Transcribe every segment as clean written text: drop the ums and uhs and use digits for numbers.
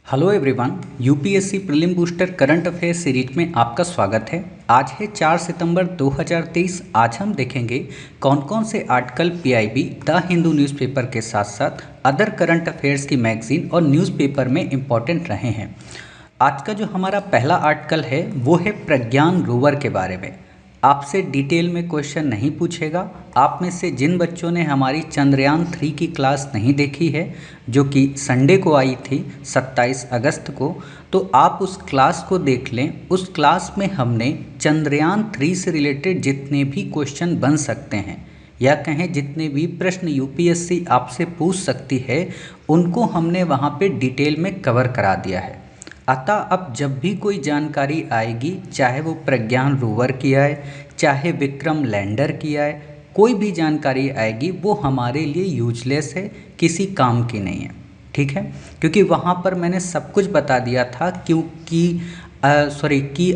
Hello everyone, UPSC prelim booster current affair series में आपका स्वागत है। आज है 4 सितंबर 2023। आज हम देखेंगे कौन कौन से article PIB, the Hindu newspaper के साथ साथ अदर करंट अफेयर्स की मैगजीन और न्यूज़पेपर में इम्पॉर्टेंट रहे हैं। आज का जो हमारा पहला आर्टिकल है वो है प्रज्ञान रोवर के बारे में। आपसे डिटेल में क्वेश्चन नहीं पूछेगा। आप में से जिन बच्चों ने हमारी चंद्रयान 3 की क्लास नहीं देखी है, जो कि संडे को आई थी 27 अगस्त को, तो आप उस क्लास को देख लें। उस क्लास में हमने चंद्रयान 3 से रिलेटेड जितने भी क्वेश्चन बन सकते हैं या कहें जितने भी प्रश्न यूपीएससी आपसे पूछ सकती है, उनको हमने वहाँ पे डिटेल में कवर करा दिया है। अतः अब जब भी कोई जानकारी आएगी, चाहे वो प्रज्ञान रोवर की आए, चाहे विक्रम लैंडर की आए, कोई भी जानकारी आएगी वो हमारे लिए यूजलेस है, किसी काम की नहीं है। ठीक है, क्योंकि वहाँ पर मैंने सब कुछ बता दिया था। कि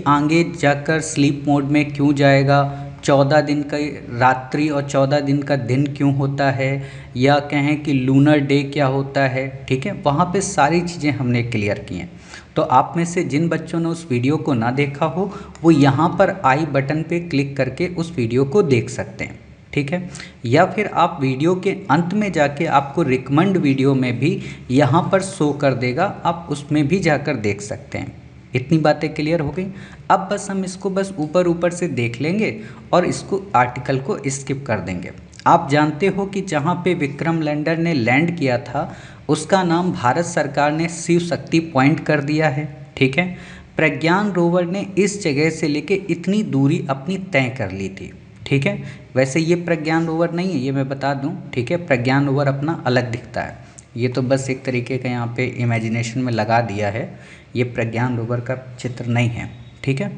आगे जाकर स्लीप मोड में क्यों जाएगा, 14 दिन का रात्रि और 14 दिन का दिन क्यों होता है, या कहें कि लूनर डे क्या होता है। ठीक है, वहाँ पे सारी चीज़ें हमने क्लियर की हैं। तो आप में से जिन बच्चों ने उस वीडियो को ना देखा हो, वो यहाँ पर आई बटन पे क्लिक करके उस वीडियो को देख सकते हैं। ठीक है, या फिर आप वीडियो के अंत में जाके आपको रिकमेंड वीडियो में भी यहाँ पर शो कर देगा, आप उसमें भी जाकर देख सकते हैं। इतनी बातें क्लियर हो गई। अब बस हम इसको बस ऊपर ऊपर से देख लेंगे और इसको आर्टिकल को स्किप कर देंगे। आप जानते हो कि जहाँ पे विक्रम लैंडर ने लैंड किया था, उसका नाम भारत सरकार ने शिव शक्ति पॉइंट कर दिया है। ठीक है, प्रज्ञान रोवर ने इस जगह से लेके इतनी दूरी अपनी तय कर ली थी। ठीक है, वैसे ये प्रज्ञान रोवर नहीं है, ये मैं बता दूं। ठीक है, प्रज्ञान रोवर अपना अलग दिखता है। ये तो बस एक तरीके का यहाँ पे इमेजिनेशन में लगा दिया है, ये प्रज्ञान रोवर का चित्र नहीं है। ठीक है,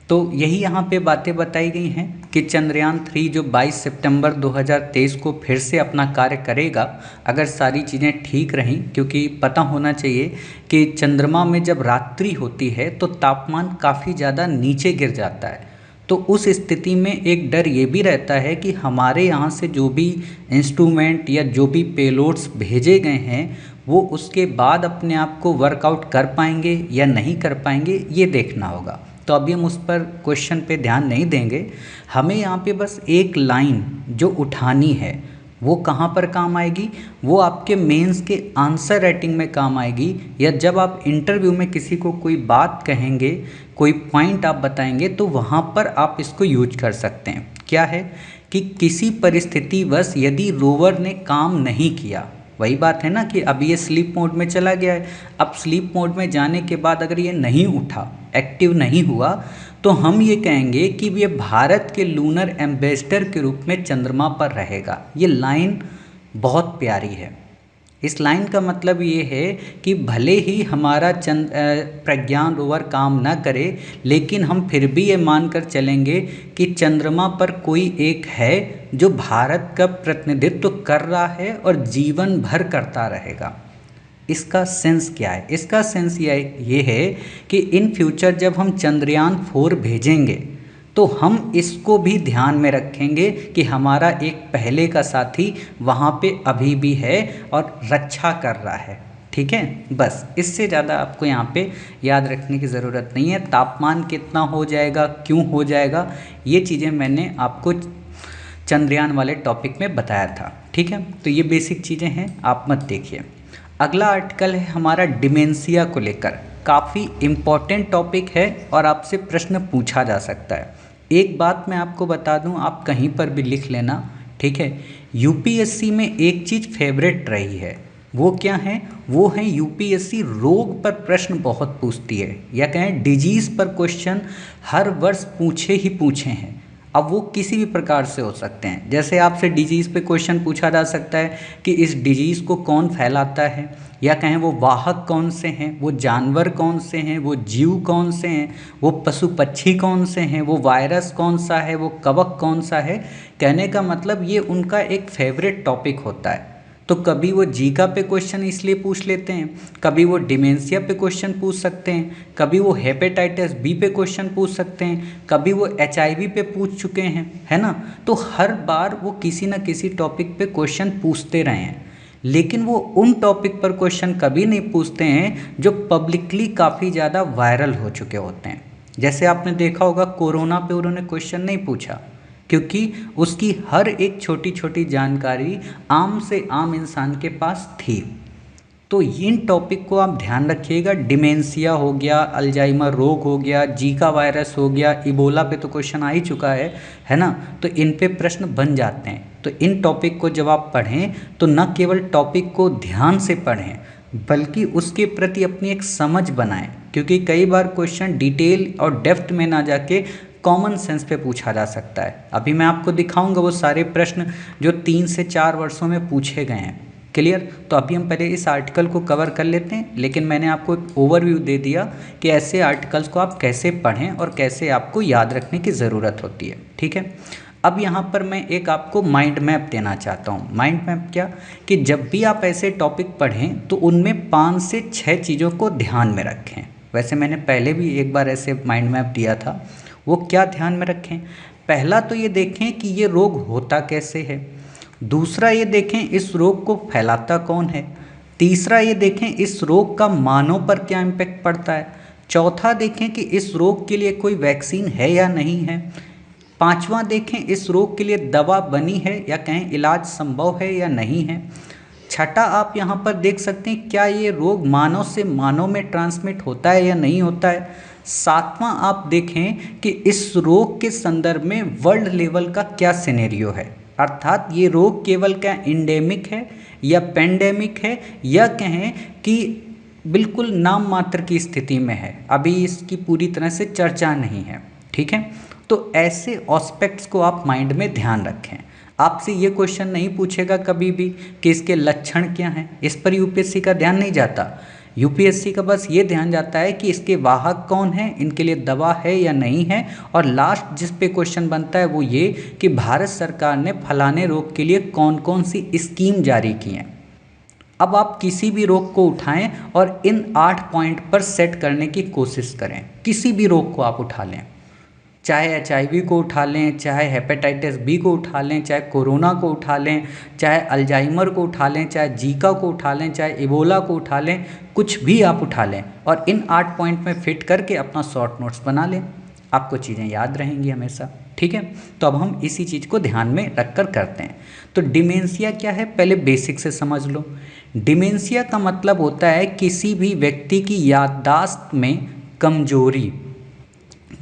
तो यही यहाँ पे बातें बताई गई हैं कि चंद्रयान 3 जो 22 सितंबर 2023 को फिर से अपना कार्य करेगा, अगर सारी चीज़ें ठीक रहीं। क्योंकि पता होना चाहिए कि चंद्रमा में जब रात्रि होती है तो तापमान काफ़ी ज़्यादा नीचे गिर जाता है। तो उस स्थिति में एक डर ये भी रहता है कि हमारे यहाँ से जो भी इंस्ट्रूमेंट या जो भी पेलोड्स भेजे गए हैं, वो उसके बाद अपने आप को वर्कआउट कर पाएंगे या नहीं कर पाएंगे, ये देखना होगा। तो अभी हम उस पर क्वेश्चन पे ध्यान नहीं देंगे। हमें यहाँ पे बस एक लाइन जो उठानी है वो कहाँ पर काम आएगी, वो आपके मेंस के आंसर राइटिंग में काम आएगी, या जब आप इंटरव्यू में किसी को कोई बात कहेंगे, कोई पॉइंट आप बताएंगे, तो वहाँ पर आप इसको यूज कर सकते हैं। क्या है कि किसी परिस्थितिवश यदि रोवर ने काम नहीं किया, वही बात है ना कि अब ये स्लीप मोड में चला गया है। अब स्लीप मोड में जाने के बाद अगर ये नहीं उठा, एक्टिव नहीं हुआ, तो हम ये कहेंगे कि ये भारत के लूनर एम्बेसडर के रूप में चंद्रमा पर रहेगा। ये लाइन बहुत प्यारी है। इस लाइन का मतलब ये है कि भले ही हमारा प्रज्ञान रोवर काम ना करे, लेकिन हम फिर भी ये मानकर चलेंगे कि चंद्रमा पर कोई एक है जो भारत का प्रतिनिधित्व कर रहा है और जीवन भर करता रहेगा। इसका सेंस क्या है? इसका सेंस ये है कि इन फ्यूचर जब हम चंद्रयान 4 भेजेंगे, तो हम इसको भी ध्यान में रखेंगे कि हमारा एक पहले का साथी वहाँ पे अभी भी है और रक्षा कर रहा है। ठीक है, बस इससे ज़्यादा आपको यहाँ पे याद रखने की ज़रूरत नहीं है। तापमान कितना हो जाएगा, क्यों हो जाएगा, ये चीज़ें मैंने आपको चंद्रयान वाले टॉपिक में बताया था। ठीक है, तो ये बेसिक चीज़ें हैं, आप मत देखिए। अगला आर्टिकल है हमारा डिमेंशिया को लेकर। काफ़ी इम्पॉर्टेंट टॉपिक है और आपसे प्रश्न पूछा जा सकता है। एक बात मैं आपको बता दूं, आप कहीं पर भी लिख लेना। ठीक है, यूपीएससी में एक चीज़ फेवरेट रही है, वो क्या है? वो है यूपीएससी रोग पर प्रश्न बहुत पूछती है, या कहें डिजीज़ पर क्वेश्चन हर वर्ष पूछे ही पूछे हैं। अब वो किसी भी प्रकार से हो सकते हैं। जैसे आपसे डिजीज़ पे क्वेश्चन पूछा जा सकता है कि इस डिजीज़ को कौन फैलाता है, या कहें वो वाहक कौन से हैं, वो जानवर कौन से हैं, वो जीव कौन से हैं, वो पशु पक्षी कौन से हैं, वो वायरस कौन सा है, वो कवक कौन सा है। कहने का मतलब ये उनका एक फेवरेट टॉपिक होता है। तो कभी वो जीका पे क्वेश्चन इसलिए पूछ लेते हैं, कभी वो डिमेंशिया पे क्वेश्चन पूछ सकते हैं, कभी वो हेपेटाइटिस बी पे क्वेश्चन पूछ सकते हैं, कभी वो एचआईवी पे पूछ चुके हैं, है ना। तो हर बार वो किसी न किसी टॉपिक पे क्वेश्चन पूछते रहे हैं। लेकिन वो उन टॉपिक पर क्वेश्चन कभी नहीं पूछते हैं जो पब्लिकली काफ़ी ज़्यादा वायरल हो चुके होते हैं। जैसे आपने देखा होगा कोरोना पे उन्होंने क्वेश्चन नहीं पूछा, क्योंकि उसकी हर एक छोटी छोटी जानकारी आम से आम इंसान के पास थी। तो इन टॉपिक को आप ध्यान रखिएगा। डिमेंशिया हो गया, अल्जाइमर रोग हो गया, जीका वायरस हो गया, इबोला पे तो क्वेश्चन आ ही चुका है ना। तो इन पे प्रश्न बन जाते हैं। तो इन टॉपिक को जब आप पढ़ें तो न केवल टॉपिक को ध्यान से पढ़ें बल्कि उसके प्रति अपनी एक समझ बनाएं, क्योंकि कई बार क्वेश्चन डिटेल और डेप्थ में ना जाके कॉमन सेंस पे पूछा जा सकता है। अभी मैं आपको दिखाऊंगा वो सारे प्रश्न जो 3 से 4 वर्षों में पूछे गए हैं। क्लियर? तो अभी हम पहले इस आर्टिकल को कवर कर लेते हैं, लेकिन मैंने आपको एक ओवरव्यू दे दिया कि ऐसे आर्टिकल्स को आप कैसे पढ़ें और कैसे आपको याद रखने की ज़रूरत होती है। ठीक है, अब यहाँ पर मैं एक आपको माइंड मैप देना चाहता हूँ। माइंड मैप क्या कि जब भी आप ऐसे टॉपिक पढ़ें तो उनमें 5 से 6 चीज़ों को ध्यान में रखें। वैसे मैंने पहले भी एक बार ऐसे माइंड मैप दिया था। वो क्या ध्यान में रखें? पहला तो ये देखें कि ये रोग होता कैसे है। दूसरा ये देखें इस रोग को फैलाता कौन है। तीसरा ये देखें इस रोग का मानव पर क्या इम्पैक्ट पड़ता है। चौथा देखें कि इस रोग के लिए कोई वैक्सीन है या नहीं है। पांचवा देखें इस रोग के लिए दवा बनी है या कहें इलाज संभव है या नहीं है। छठा आप यहाँ पर देख सकते हैं क्या ये रोग मानव से मानव में ट्रांसमिट होता है या नहीं होता है। सातवां आप देखें कि इस रोग के संदर्भ में वर्ल्ड लेवल का क्या सिनेरियो है, अर्थात ये रोग केवल क्या इंडेमिक है या पेंडेमिक है या कहें कि बिल्कुल नाम मात्र की स्थिति में है, अभी इसकी पूरी तरह से चर्चा नहीं है। ठीक है, तो ऐसे एस्पेक्ट्स को आप माइंड में ध्यान रखें। आपसे ये क्वेश्चन नहीं पूछेगा कभी भी कि इसके लक्षण क्या हैं, इस पर यूपीएससी का ध्यान नहीं जाता। यूपीएससी का बस ये ध्यान जाता है कि इसके वाहक कौन हैं, इनके लिए दवा है या नहीं है, और लास्ट जिस पे क्वेश्चन बनता है वो ये कि भारत सरकार ने फलाने रोग के लिए कौन कौन सी स्कीम जारी की हैं। अब आप किसी भी रोग को उठाएं और इन 8 पॉइंट पर सेट करने की कोशिश करें। किसी भी रोग को आप उठा लें, चाहे HIV को उठा लें, चाहे हेपेटाइटिस B को उठा लें, चाहे कोरोना को उठा लें, चाहे अल्जाइमर को उठा लें, चाहे जीका को उठा लें, चाहे इबोला को उठा लें, कुछ भी आप उठा लें और इन 8 पॉइंट में फिट करके अपना शॉर्ट नोट्स बना लें। आपको चीज़ें याद रहेंगी हमेशा। ठीक है, तो अब हम इसी चीज़ को ध्यान में रखकर करते हैं। तो डिमेंशिया क्या है, पहले बेसिक से समझ लो। डिमेंशिया का मतलब होता है किसी भी व्यक्ति की याददाश्त में कमजोरी।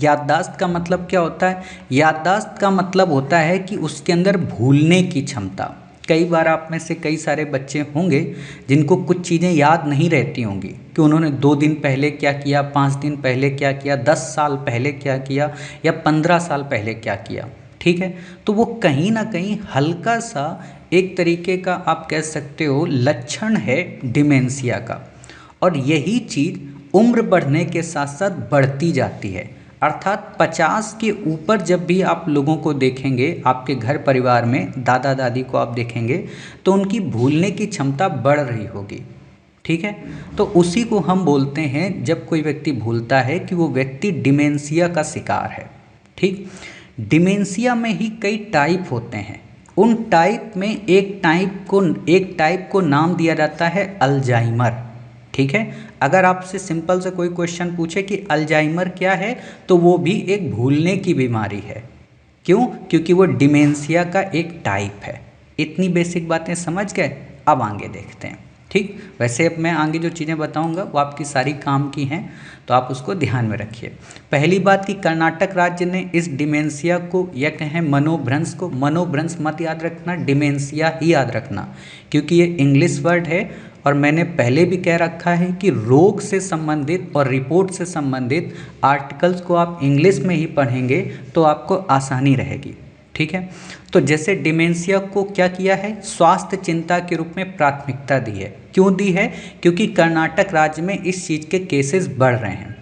याददाश्त का मतलब क्या होता है? याददाश्त का मतलब होता है कि उसके अंदर भूलने की क्षमता। कई बार आप में से कई सारे बच्चे होंगे जिनको कुछ चीज़ें याद नहीं रहती होंगी कि उन्होंने 2 दिन पहले क्या किया, 5 दिन पहले क्या किया, 10 साल पहले क्या किया या 15 साल पहले क्या किया। ठीक है, तो वो कहीं ना कहीं हल्का सा एक तरीके का आप कह सकते हो लक्षण है डिमेंशिया का। और यही चीज़ उम्र बढ़ने के साथ साथ बढ़ती जाती है, अर्थात 50 के ऊपर जब भी आप लोगों को देखेंगे, आपके घर परिवार में दादा दादी को आप देखेंगे तो उनकी भूलने की क्षमता बढ़ रही होगी। ठीक है, तो उसी को हम बोलते हैं जब कोई व्यक्ति भूलता है कि वो व्यक्ति डिमेंशिया का शिकार है। ठीक, डिमेंशिया में ही कई टाइप होते हैं। उन टाइप में एक टाइप को नाम दिया जाता है अल्जाइमर। ठीक है, अगर आपसे सिंपल से कोई क्वेश्चन पूछे कि अल्जाइमर क्या है तो वो भी एक भूलने की बीमारी है। क्यों? क्योंकि वो डिमेंशिया का एक टाइप है। इतनी बेसिक बातें समझ गए, अब आगे देखते हैं। ठीक, वैसे अब मैं आगे जो चीज़ें बताऊंगा वो आपकी सारी काम की हैं, तो आप उसको ध्यान में रखिए। पहली बात कि कर्नाटक राज्य ने इस डिमेंशिया को या कहें मनोभ्रंश को, मनोभ्रंश मत याद रखना, डिमेंशिया ही याद रखना, क्योंकि ये इंग्लिश वर्ड है और मैंने पहले भी कह रखा है कि रोग से संबंधित और रिपोर्ट से संबंधित आर्टिकल्स को आप इंग्लिश में ही पढ़ेंगे तो आपको आसानी रहेगी। ठीक है, तो जैसे डिमेंशिया को क्या किया है, स्वास्थ्य चिंता के रूप में प्राथमिकता दी है। क्यों दी है? क्योंकि कर्नाटक राज्य में इस चीज़ के केसेस बढ़ रहे हैं।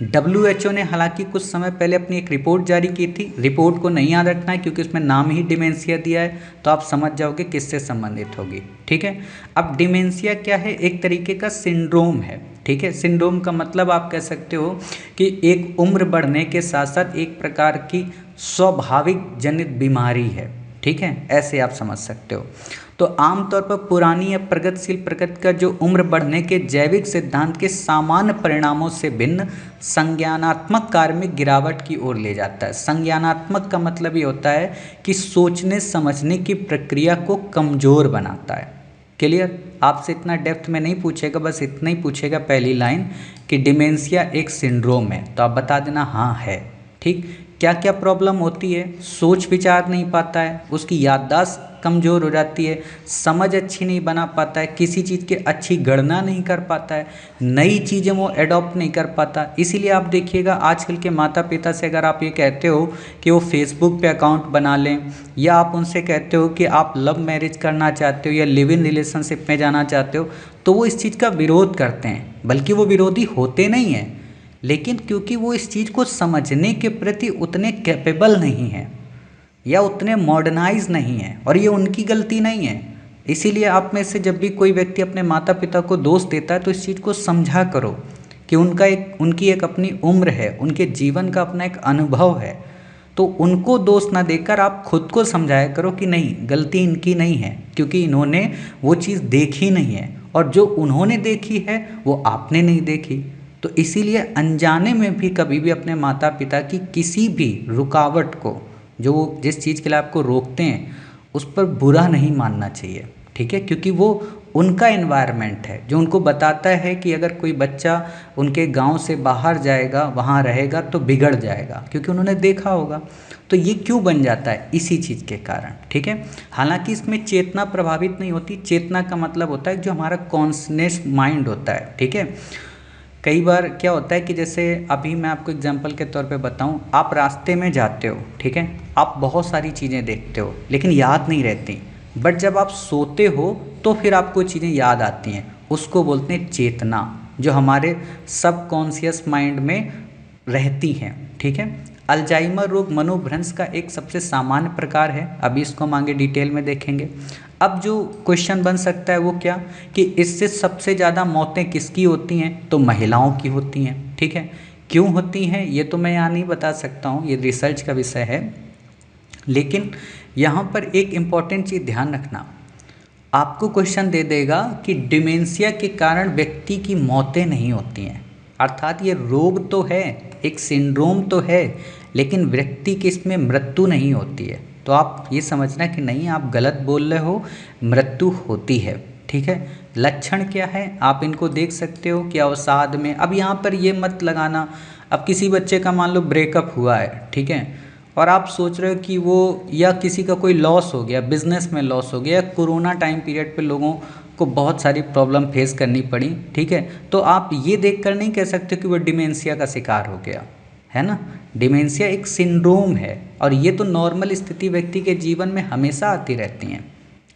WHO ने हालांकि कुछ समय पहले अपनी एक रिपोर्ट जारी की थी। रिपोर्ट को नहीं याद रखना है क्योंकि उसमें नाम ही डिमेंशिया दिया है, तो आप समझ जाओगे किससे संबंधित होगी। ठीक है, अब डिमेंशिया क्या है, एक तरीके का सिंड्रोम है। ठीक है, सिंड्रोम का मतलब आप कह सकते हो कि एक उम्र बढ़ने के साथ साथ एक प्रकार की स्वाभाविक जनित बीमारी है। ठीक है, ऐसे आप समझ सकते हो। तो आमतौर पर पुरानी या प्रगतिशील प्रकृति का जो उम्र बढ़ने के जैविक सिद्धांत के सामान्य परिणामों से भिन्न संज्ञानात्मक कार्य में गिरावट की ओर ले जाता है। संज्ञानात्मक का मतलब ये होता है कि सोचने समझने की प्रक्रिया को कमज़ोर बनाता है। क्लियर? आपसे इतना डेप्थ में नहीं पूछेगा, बस इतना ही पूछेगा पहली लाइन कि डिमेंशिया एक सिंड्रोम है, तो आप बता देना हाँ है। ठीक, क्या क्या प्रॉब्लम होती है? सोच विचार नहीं पाता है, उसकी याददाश्त कमज़ोर हो जाती है, समझ अच्छी नहीं बना पाता है, किसी चीज़ की अच्छी गणना नहीं कर पाता है, नई चीज़ें वो एडॉप्ट नहीं कर पाता। इसीलिए आप देखिएगा आजकल के माता पिता से अगर आप ये कहते हो कि वो फेसबुक पे अकाउंट बना लें, या आप उनसे कहते हो कि आप लव मैरिज करना चाहते हो या लिव इन रिलेशनशिप में जाना चाहते हो, तो वो इस चीज़ का विरोध करते हैं। बल्कि वो विरोधी होते नहीं हैं, लेकिन क्योंकि वो इस चीज़ को समझने के प्रति उतने कैपेबल नहीं हैं या उतने मॉडर्नाइज नहीं हैं, और ये उनकी गलती नहीं है। इसीलिए आप में से जब भी कोई व्यक्ति अपने माता पिता को दोष देता है तो इस चीज़ को समझा करो कि उनकी एक अपनी उम्र है, उनके जीवन का अपना एक अनुभव है। तो उनको दोष ना देकर आप खुद को समझाया करो कि नहीं, गलती इनकी नहीं है, क्योंकि इन्होंने वो चीज़ देखी नहीं है, और जो उन्होंने देखी है वो आपने नहीं देखी। तो इसीलिए अनजाने में भी कभी भी अपने माता पिता की किसी भी रुकावट को, जो वो जिस चीज़ के लिए आपको रोकते हैं, उस पर बुरा नहीं मानना चाहिए। ठीक है, क्योंकि वो उनका एनवायरनमेंट है जो उनको बताता है कि अगर कोई बच्चा उनके गांव से बाहर जाएगा, वहाँ रहेगा तो बिगड़ जाएगा, क्योंकि उन्होंने देखा होगा। तो ये क्यों बन जाता है? इसी चीज़ के कारण। ठीक है, हालांकि इसमें चेतना प्रभावित नहीं होती। चेतना का मतलब होता है जो हमारा कॉन्शस माइंड होता है। ठीक है, कई बार क्या होता है कि जैसे अभी मैं आपको एग्जांपल के तौर पे बताऊं, आप रास्ते में जाते हो, ठीक है, आप बहुत सारी चीज़ें देखते हो लेकिन याद नहीं रहती, बट जब आप सोते हो तो फिर आपको चीज़ें याद आती हैं। उसको बोलते हैं चेतना, जो हमारे सबकॉन्शियस माइंड में रहती हैं। ठीक है, अल्जाइमर रोग मनोभ्रंश का एक सबसे सामान्य प्रकार है। अभी इसको हम आगे डिटेल में देखेंगे। अब जो क्वेश्चन बन सकता है वो क्या, कि इससे सबसे ज़्यादा मौतें किसकी होती हैं? तो महिलाओं की होती हैं। ठीक है, क्यों होती हैं ये तो मैं यहाँ नहीं बता सकता हूँ, ये रिसर्च का विषय है। लेकिन यहाँ पर एक इम्पॉर्टेंट चीज़ ध्यान रखना, आपको क्वेश्चन दे देगा कि डिमेंशिया के कारण व्यक्ति की मौतें नहीं होती हैं, अर्थात ये रोग तो है, एक सिंड्रोम तो है, लेकिन व्यक्ति की इसमें मृत्यु नहीं होती है। तो आप ये समझना कि नहीं, आप गलत बोल रहे हो, मृत्यु होती है। ठीक है, लक्षण क्या है आप इनको देख सकते हो कि अवसाद में, अब यहाँ पर ये मत लगाना, अब किसी बच्चे का मान लो ब्रेकअप हुआ है, ठीक है, और आप सोच रहे हो कि वो, या किसी का कोई लॉस हो गया, बिजनेस में लॉस हो गया, कोरोना टाइम पीरियड पे लोगों को बहुत सारी प्रॉब्लम फेस करनी पड़ी, ठीक है, तो आप ये देखकर नहीं कह सकते कि वो डिमेंशिया का शिकार हो गया, है ना। डिमेंशिया एक सिंड्रोम है, और ये तो नॉर्मल स्थिति व्यक्ति के जीवन में हमेशा आती रहती हैं।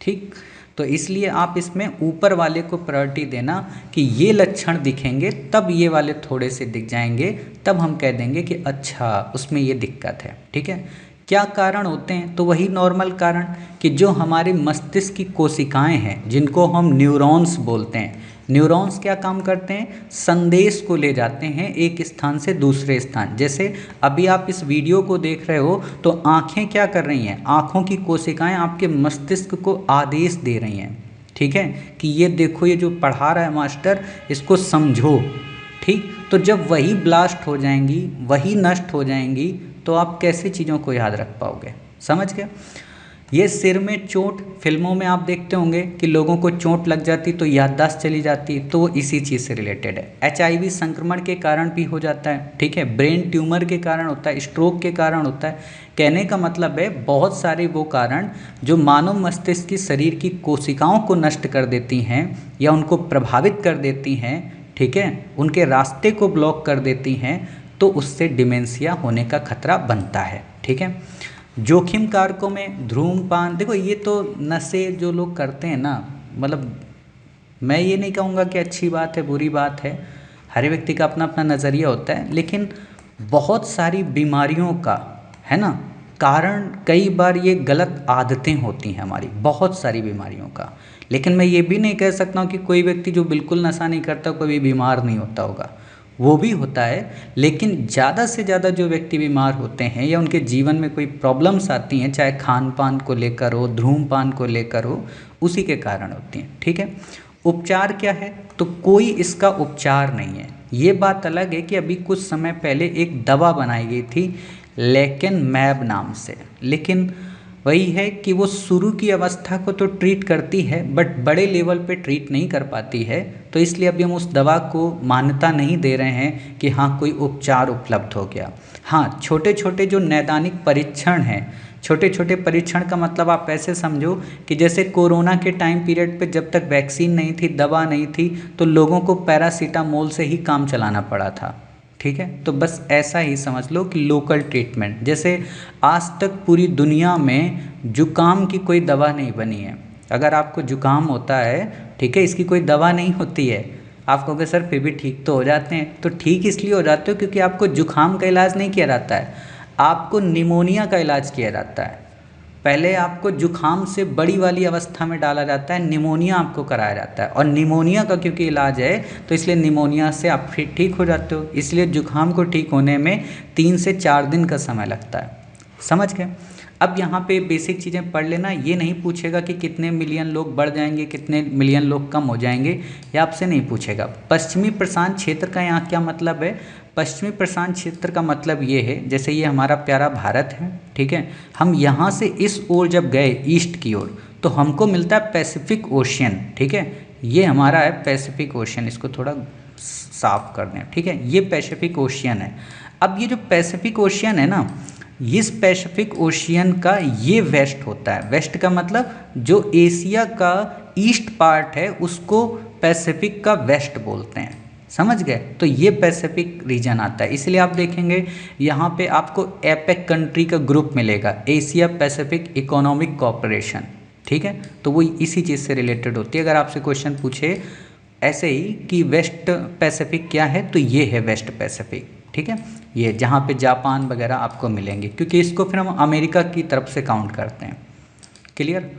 ठीक, तो इसलिए आप इसमें ऊपर वाले को प्रायोरिटी देना कि ये लक्षण दिखेंगे तब ये वाले थोड़े से दिख जाएंगे, तब हम कह देंगे कि अच्छा उसमें ये दिक्कत है। ठीक है, क्या कारण होते हैं? तो वही नॉर्मल कारण कि जो हमारे मस्तिष्क की कोशिकाएं हैं, जिनको हम न्यूरॉन्स बोलते हैं, न्यूरॉन्स क्या काम करते हैं? संदेश को ले जाते हैं एक स्थान से दूसरे स्थान। जैसे अभी आप इस वीडियो को देख रहे हो तो आंखें क्या कर रही हैं? आंखों की कोशिकाएं आपके मस्तिष्क को आदेश दे रही हैं, ठीक है, कि ये देखो, ये जो पढ़ा रहा है मास्टर, इसको समझो। ठीक, तो जब वही ब्लास्ट हो जाएंगी, वही नष्ट हो जाएंगी, तो आप कैसे चीज़ों को याद रख पाओगे? समझ गए? ये सिर में चोट, फिल्मों में आप देखते होंगे कि लोगों को चोट लग जाती तो याददाश्त चली जाती, तो वो इसी चीज़ से रिलेटेड है। HIV संक्रमण के कारण भी हो जाता है, ठीक है, ब्रेन ट्यूमर के कारण होता है, स्ट्रोक के कारण होता है। कहने का मतलब है बहुत सारे वो कारण जो मानव मस्तिष्क की शरीर की कोशिकाओं को नष्ट कर देती हैं या उनको प्रभावित कर देती हैं, ठीक है, उनके रास्ते को ब्लॉक कर देती हैं, तो उससे डिमेंशिया होने का खतरा बनता है। ठीक है, जोखिम कारकों में धूम्रपान, देखो ये तो नशे जो लोग करते हैं ना, मतलब मैं ये नहीं कहूँगा कि अच्छी बात है बुरी बात है, हर व्यक्ति का अपना अपना नज़रिया होता है, लेकिन बहुत सारी बीमारियों का, है ना, कारण कई बार ये गलत आदतें होती हैं हमारी, बहुत सारी बीमारियों का। लेकिन मैं ये भी नहीं कह सकता हूँ कि कोई व्यक्ति जो बिल्कुल नशा नहीं करता कभी बीमार नहीं होता होगा, वो भी होता है, लेकिन ज़्यादा से ज़्यादा जो व्यक्ति बीमार होते हैं या उनके जीवन में कोई प्रॉब्लम्स आती हैं, चाहे खान पान को लेकर हो, धूम्रपान को लेकर हो, उसी के कारण होती हैं। ठीक है, उपचार क्या है? तो कोई इसका उपचार नहीं है। ये बात अलग है कि अभी कुछ समय पहले एक दवा बनाई गई थी लेकेनमैब नाम से, लेकिन वही है कि वो शुरू की अवस्था को तो ट्रीट करती है बट बड़े लेवल पे ट्रीट नहीं कर पाती है। तो इसलिए अभी हम उस दवा को मान्यता नहीं दे रहे हैं कि हाँ कोई उपचार उपलब्ध हो गया। हाँ, छोटे छोटे जो नैदानिक परीक्षण हैं, छोटे छोटे परीक्षण का मतलब आप ऐसे समझो कि जैसे कोरोना के टाइम पीरियड पे जब तक वैक्सीन नहीं थी, दवा नहीं थी, तो लोगों को पैरासीटामोल से ही काम चलाना पड़ा था। ठीक है, तो बस ऐसा ही समझ लो कि लोकल ट्रीटमेंट, जैसे आज तक पूरी दुनिया में जुकाम की कोई दवा नहीं बनी है। अगर आपको जुकाम होता है, ठीक है, इसकी कोई दवा नहीं होती है, आप कहोगे सर फिर भी ठीक तो हो जाते हैं, तो ठीक इसलिए हो जाते हो क्योंकि आपको जुकाम का इलाज नहीं किया जाता है, आपको निमोनिया का इलाज किया जाता है। पहले आपको जुखाम से बड़ी वाली अवस्था में डाला जाता है, निमोनिया आपको कराया जाता है, और निमोनिया का क्योंकि इलाज है तो इसलिए निमोनिया से आप फिर ठीक हो जाते हो। इसलिए जुखाम को ठीक होने में 3 से 4 दिन का समय लगता है। समझ गए? अब यहाँ पे बेसिक चीज़ें पढ़ लेना, ये नहीं पूछेगा कि कितने मिलियन लोग बढ़ जाएंगे, कितने मिलियन लोग कम हो जाएंगे, ये आपसे नहीं पूछेगा। पश्चिमी प्रशांत क्षेत्र का यहाँ क्या मतलब है? पश्चिमी प्रशांत क्षेत्र का मतलब ये है, जैसे ये हमारा प्यारा भारत है, ठीक है, हम यहाँ से इस ओर जब गए ईस्ट की ओर तो हमको मिलता है पैसिफिक ओशियन। ठीक है, ये हमारा है पैसिफिक ओशियन, इसको थोड़ा साफ कर दें। ठीक है, ये पैसिफिक ओशियन है। अब ये जो पैसिफिक ओशियन है ना, इस पैसिफिक ओशियन का ये वेस्ट होता है। वेस्ट का मतलब जो एशिया का ईस्ट पार्ट है उसको पैसिफिक का वेस्ट बोलते हैं। समझ गए? तो ये पैसिफिक रीजन आता है। इसलिए आप देखेंगे यहाँ पे आपको एपेक कंट्री का ग्रुप मिलेगा, एशिया पैसिफिक इकोनॉमिक कॉरपोरेशन। ठीक है, तो वो इसी चीज़ से रिलेटेड होती है। अगर आपसे क्वेश्चन पूछे ऐसे ही कि वेस्ट पैसिफिक क्या है, तो ये है वेस्ट पैसिफिक। ठीक है, ये जहाँ पे जापान वगैरह आपको मिलेंगे, क्योंकि इसको फिर हम अमेरिका की तरफ से काउंट करते हैं। क्लियर?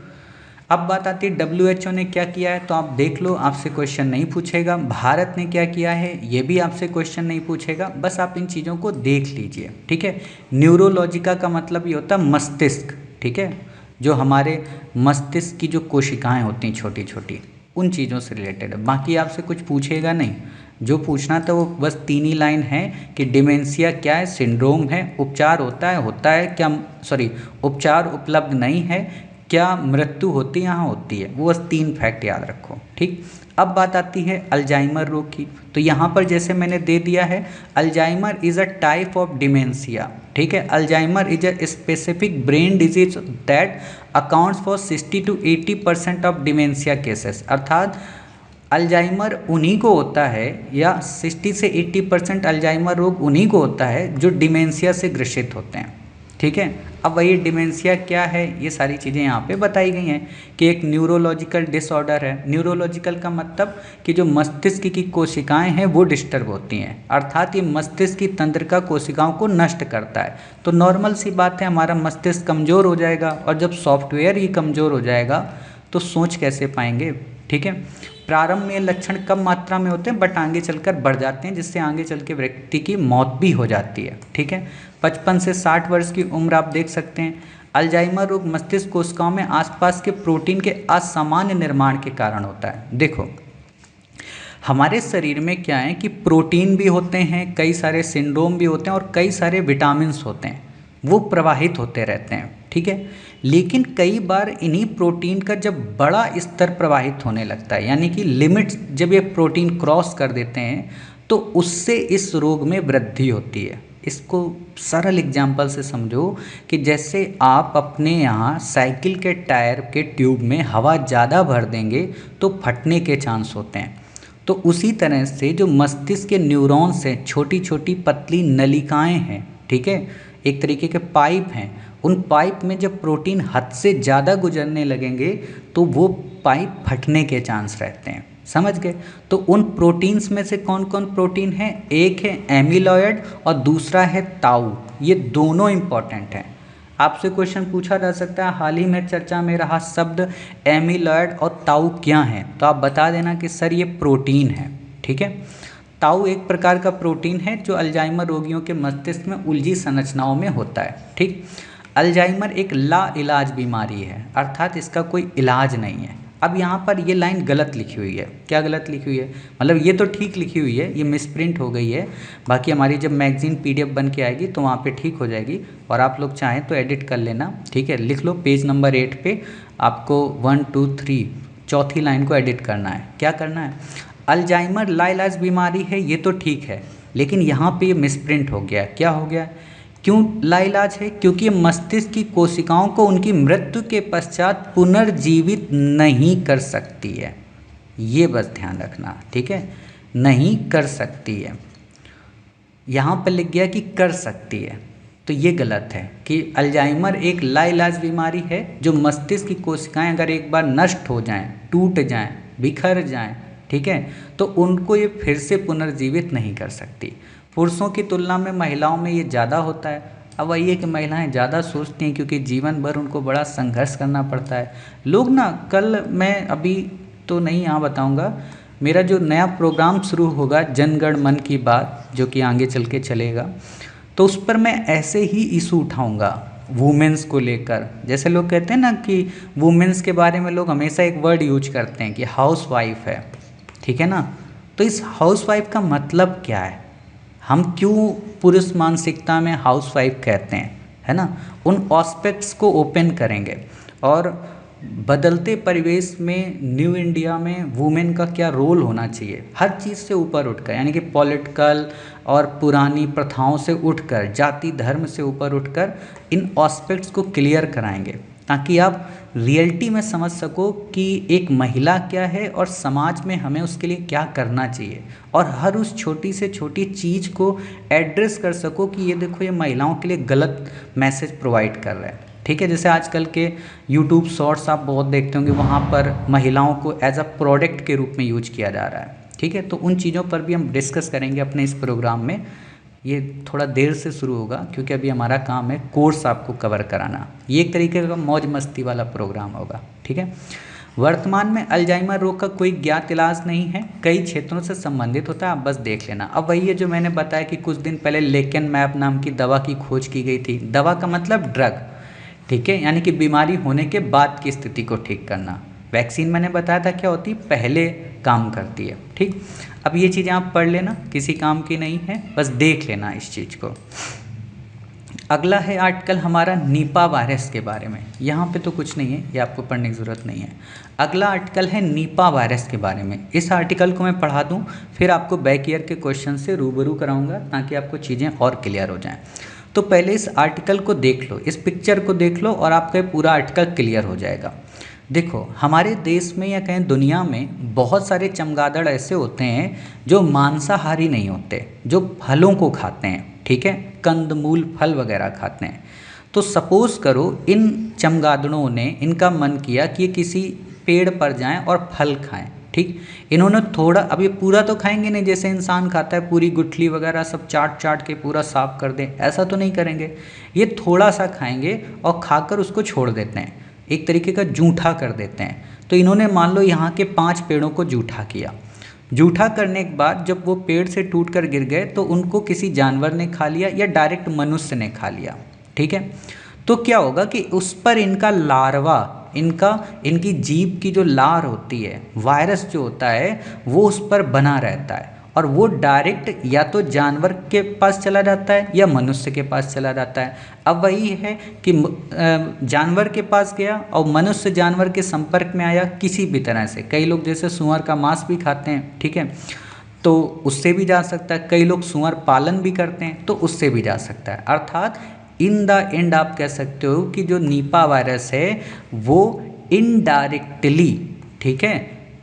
अब बात आती है WHO ने क्या किया है, तो आप देख लो, आपसे क्वेश्चन नहीं पूछेगा। भारत ने क्या किया है, ये भी आपसे क्वेश्चन नहीं पूछेगा, बस आप इन चीज़ों को देख लीजिए। ठीक है, न्यूरोलॉजिका का मतलब ये होता है मस्तिष्क। ठीक है, जो हमारे मस्तिष्क की जो कोशिकाएं होती हैं छोटी छोटी, उन चीज़ों से रिलेटेड है। बाकी आपसे कुछ पूछेगा नहीं, जो पूछना था वो बस 3 ही लाइन है कि डिमेंशिया क्या है, सिंड्रोम है, उपचार होता है क्या, सॉरी उपचार उपलब्ध नहीं है, क्या मृत्यु होती है, यहाँ होती है। वो बस 3 फैक्ट याद रखो। ठीक, अब बात आती है अल्जाइमर रोग की। तो यहाँ पर जैसे मैंने दे दिया है, Alzheimer is a type of dementia. ठीक है, Alzheimer is a specific brain disease that accounts for 60 to 80% of dementia cases. अर्थात अल्जाइमर उन्हीं को होता है, या 60 से 80% अल्जाइमर रोग उन्हीं को होता है जो डिमेंशिया से ग्रसित होते हैं। ठीक है, अब वही डिमेंशिया क्या है, ये सारी चीज़ें यहाँ पे बताई गई हैं कि एक न्यूरोलॉजिकल डिसऑर्डर है। न्यूरोलॉजिकल का मतलब कि जो मस्तिष्क की कोशिकाएं हैं वो डिस्टर्ब होती हैं, अर्थात ये मस्तिष्क की तंत्रिका कोशिकाओं को नष्ट करता है। तो नॉर्मल सी बात है, हमारा मस्तिष्क कमज़ोर हो जाएगा, और जब सॉफ्टवेयर ही कमज़ोर हो जाएगा तो सोच कैसे पाएंगे। ठीक है, प्रारंभ में लक्षण कम मात्रा में होते हैं बट आगे चलकर बढ़ जाते हैं, जिससे आगे चल के व्यक्ति की मौत भी हो जाती है। ठीक है, 55 से 60 वर्ष की उम्र आप देख सकते हैं। अल्जाइमर रोग मस्तिष्क कोशिकाओं में आसपास के प्रोटीन के असामान्य निर्माण के कारण होता है। देखो, हमारे शरीर में क्या है कि प्रोटीन भी होते हैं, कई सारे सिंड्रोम भी होते हैं, और कई सारे विटामिन्स होते हैं, वो प्रवाहित होते रहते हैं। ठीक है, लेकिन कई बार इन्हीं प्रोटीन का जब बड़ा स्तर प्रवाहित होने लगता है, यानी कि लिमिट जब ये प्रोटीन क्रॉस कर देते हैं, तो उससे इस रोग में वृद्धि होती है। इसको सरल एग्जाम्पल से समझो कि जैसे आप अपने यहाँ साइकिल के टायर के ट्यूब में हवा ज़्यादा भर देंगे तो फटने के चांस होते हैं। तो उसी तरह से जो मस्तिष्क के न्यूरॉन्स हैं, छोटी छोटी पतली नलिकाएं हैं, ठीक है, एक तरीके के पाइप हैं, उन पाइप में जब प्रोटीन हद से ज़्यादा गुजरने लगेंगे तो वो पाइप फटने के चांस रहते हैं। समझ गए? तो उन प्रोटीन्स में से कौन कौन प्रोटीन है, एक है एमिलॉयड और दूसरा है ताऊ। ये दोनों इंपॉर्टेंट हैं। आपसे क्वेश्चन पूछा जा सकता है, हाल ही में चर्चा में रहा शब्द एमिलॉयड और ताऊ क्या है, तो आप बता देना कि सर ये प्रोटीन है। ठीक है, टाउ एक प्रकार का प्रोटीन है जो अल्जाइमर रोगियों के मस्तिष्क में उलझी संरचनाओं में होता है। ठीक, अल्जाइमर एक ला इलाज बीमारी है, अर्थात इसका कोई इलाज नहीं है। अब यहाँ पर ये लाइन गलत लिखी हुई है। क्या गलत लिखी हुई है? मतलब ये तो ठीक लिखी हुई है, ये मिसप्रिंट हो गई है। बाकी हमारी जब मैगजीन PDF बन के आएगी तो वहाँ पे ठीक हो जाएगी, और आप लोग चाहें तो एडिट कर लेना। ठीक है, लिख लो पेज नंबर 8 पे आपको 1 2 3 चौथी लाइन को एडिट करना है। क्या करना है? अल्जाइमर लाइलाज बीमारी है, ये तो ठीक है, लेकिन यहाँ पे ये मिसप्रिंट हो गया। क्या हो गया? क्यों लाइलाज है? क्योंकि मस्तिष्क की कोशिकाओं को उनकी मृत्यु के पश्चात पुनर्जीवित नहीं कर सकती है। ये बस ध्यान रखना, ठीक है, नहीं कर सकती है। यहाँ पर लिख गया कि कर सकती है, तो ये गलत है कि अल्जाइमर एक लाइलाज बीमारी है जो मस्तिष्क की कोशिकाएं अगर एक बार नष्ट हो जाएं, टूट जाएं, बिखर जाएं, ठीक है, तो उनको ये फिर से पुनर्जीवित नहीं कर सकती। पुरुषों की तुलना में महिलाओं में ये ज़्यादा होता है। अब वही है कि महिलाएं ज़्यादा सोचती हैं क्योंकि जीवन भर उनको बड़ा संघर्ष करना पड़ता है। लोग ना, कल मैं अभी तो नहीं यहाँ बताऊँगा, मेरा जो नया प्रोग्राम शुरू होगा जनगण मन की बात, जो कि आगे चल के चलेगा, तो उस पर मैं ऐसे ही इशू उठाऊँगा वुमेन्स को लेकर। जैसे लोग कहते हैं ना कि वुमेन्स के बारे में लोग हमेशा एक वर्ड यूज करते हैं कि हाउस वाइफ है, ठीक है ना। तो इस हाउस वाइफ का मतलब क्या है? हम क्यों पुरुष मानसिकता में हाउस वाइफ कहते हैं, है ना? उन एस्पेक्ट्स को ओपन करेंगे, और बदलते परिवेश में न्यू इंडिया में वुमेन का क्या रोल होना चाहिए, हर चीज़ से ऊपर उठकर, यानी कि पॉलिटिकल और पुरानी प्रथाओं से उठकर, जाति धर्म से ऊपर उठकर इन एस्पेक्ट्स को क्लियर कराएंगे, ताकि आप रियलिटी में समझ सको कि एक महिला क्या है और समाज में हमें उसके लिए क्या करना चाहिए, और हर उस छोटी से छोटी चीज़ को एड्रेस कर सको कि ये देखो, ये महिलाओं के लिए गलत मैसेज प्रोवाइड कर रहा है। ठीक है, जैसे आजकल के YouTube शॉर्ट्स आप बहुत देखते होंगे, वहाँ पर महिलाओं को एज अ प्रोडक्ट के रूप में यूज किया जा रहा है। ठीक है, तो उन चीज़ों पर भी हम डिस्कस करेंगे अपने इस प्रोग्राम में। ये थोड़ा देर से शुरू होगा क्योंकि अभी हमारा काम है कोर्स आपको कवर कराना। ये एक तरीके का मौज मस्ती वाला प्रोग्राम होगा। ठीक है, वर्तमान में अल्जाइमर रोग का कोई ज्ञात इलाज नहीं है, कई क्षेत्रों से संबंधित होता है, आप बस देख लेना। अब वही है जो मैंने बताया कि कुछ दिन पहले लेकेनमैप नाम की दवा की खोज की गई थी। दवा का मतलब ड्रग, ठीक है, यानी कि बीमारी होने के बाद की स्थिति को ठीक करना। वैक्सीन मैंने बताया था क्या होती, पहले काम करती है। ठीक, अब ये चीज़ें आप पढ़ लेना, किसी काम की नहीं है, बस देख लेना इस चीज़ को। अगला है आर्टिकल हमारा नीपा वायरस के बारे में। यहाँ पे तो कुछ नहीं है, ये आपको पढ़ने की ज़रूरत नहीं है। अगला आर्टिकल है नीपा वायरस के बारे में। इस आर्टिकल को मैं पढ़ा दूँ, फिर आपको बैक ईयर के क्वेश्चन से रूबरू कराऊंगा ताकि आपको चीज़ें और क्लियर हो जाएँ। तो पहले इस आर्टिकल को देख लो, इस पिक्चर को देख लो, और आपका पूरा आर्टिकल क्लियर हो जाएगा। देखो, हमारे देश में या कहें दुनिया में बहुत सारे चमगादड़ ऐसे होते हैं जो मांसाहारी नहीं होते, जो फलों को खाते हैं। ठीक है, कंदमूल फल वगैरह खाते हैं। तो सपोज़ करो इन चमगादड़ों ने, इनका मन किया कि ये किसी पेड़ पर जाएं और फल खाएं। ठीक, इन्होंने थोड़ा, अब ये पूरा तो खाएंगे नहीं जैसे इंसान खाता है, पूरी गुठली वगैरह सब चाट चाट के पूरा साफ कर दें, ऐसा तो नहीं करेंगे। ये थोड़ा सा खाएंगे और खाकर उसको छोड़ देते हैं, एक तरीके का जूठा कर देते हैं। तो इन्होंने मान लो यहाँ के 5 पेड़ों को जूठा किया। जूठा करने के बाद जब वो पेड़ से टूटकर गिर गए तो उनको किसी जानवर ने खा लिया या डायरेक्ट मनुष्य ने खा लिया। ठीक है, तो क्या होगा कि उस पर इनका लार्वा, इनकी जीभ की जो लार होती है, वायरस जो होता है, वो उस पर बना रहता है, और वो डायरेक्ट या तो जानवर के पास चला जाता है या मनुष्य के पास चला जाता है। अब वही है कि जानवर के पास गया और मनुष्य जानवर के संपर्क में आया किसी भी तरह से। कई लोग जैसे सूअर का मांस भी खाते हैं, ठीक है, तो उससे भी जा सकता है। कई लोग सूअर पालन भी करते हैं तो उससे भी जा सकता है। अर्थात इन द एंड आप कह सकते हो कि जो नीपा वायरस है वो इनडायरेक्टली, ठीक है,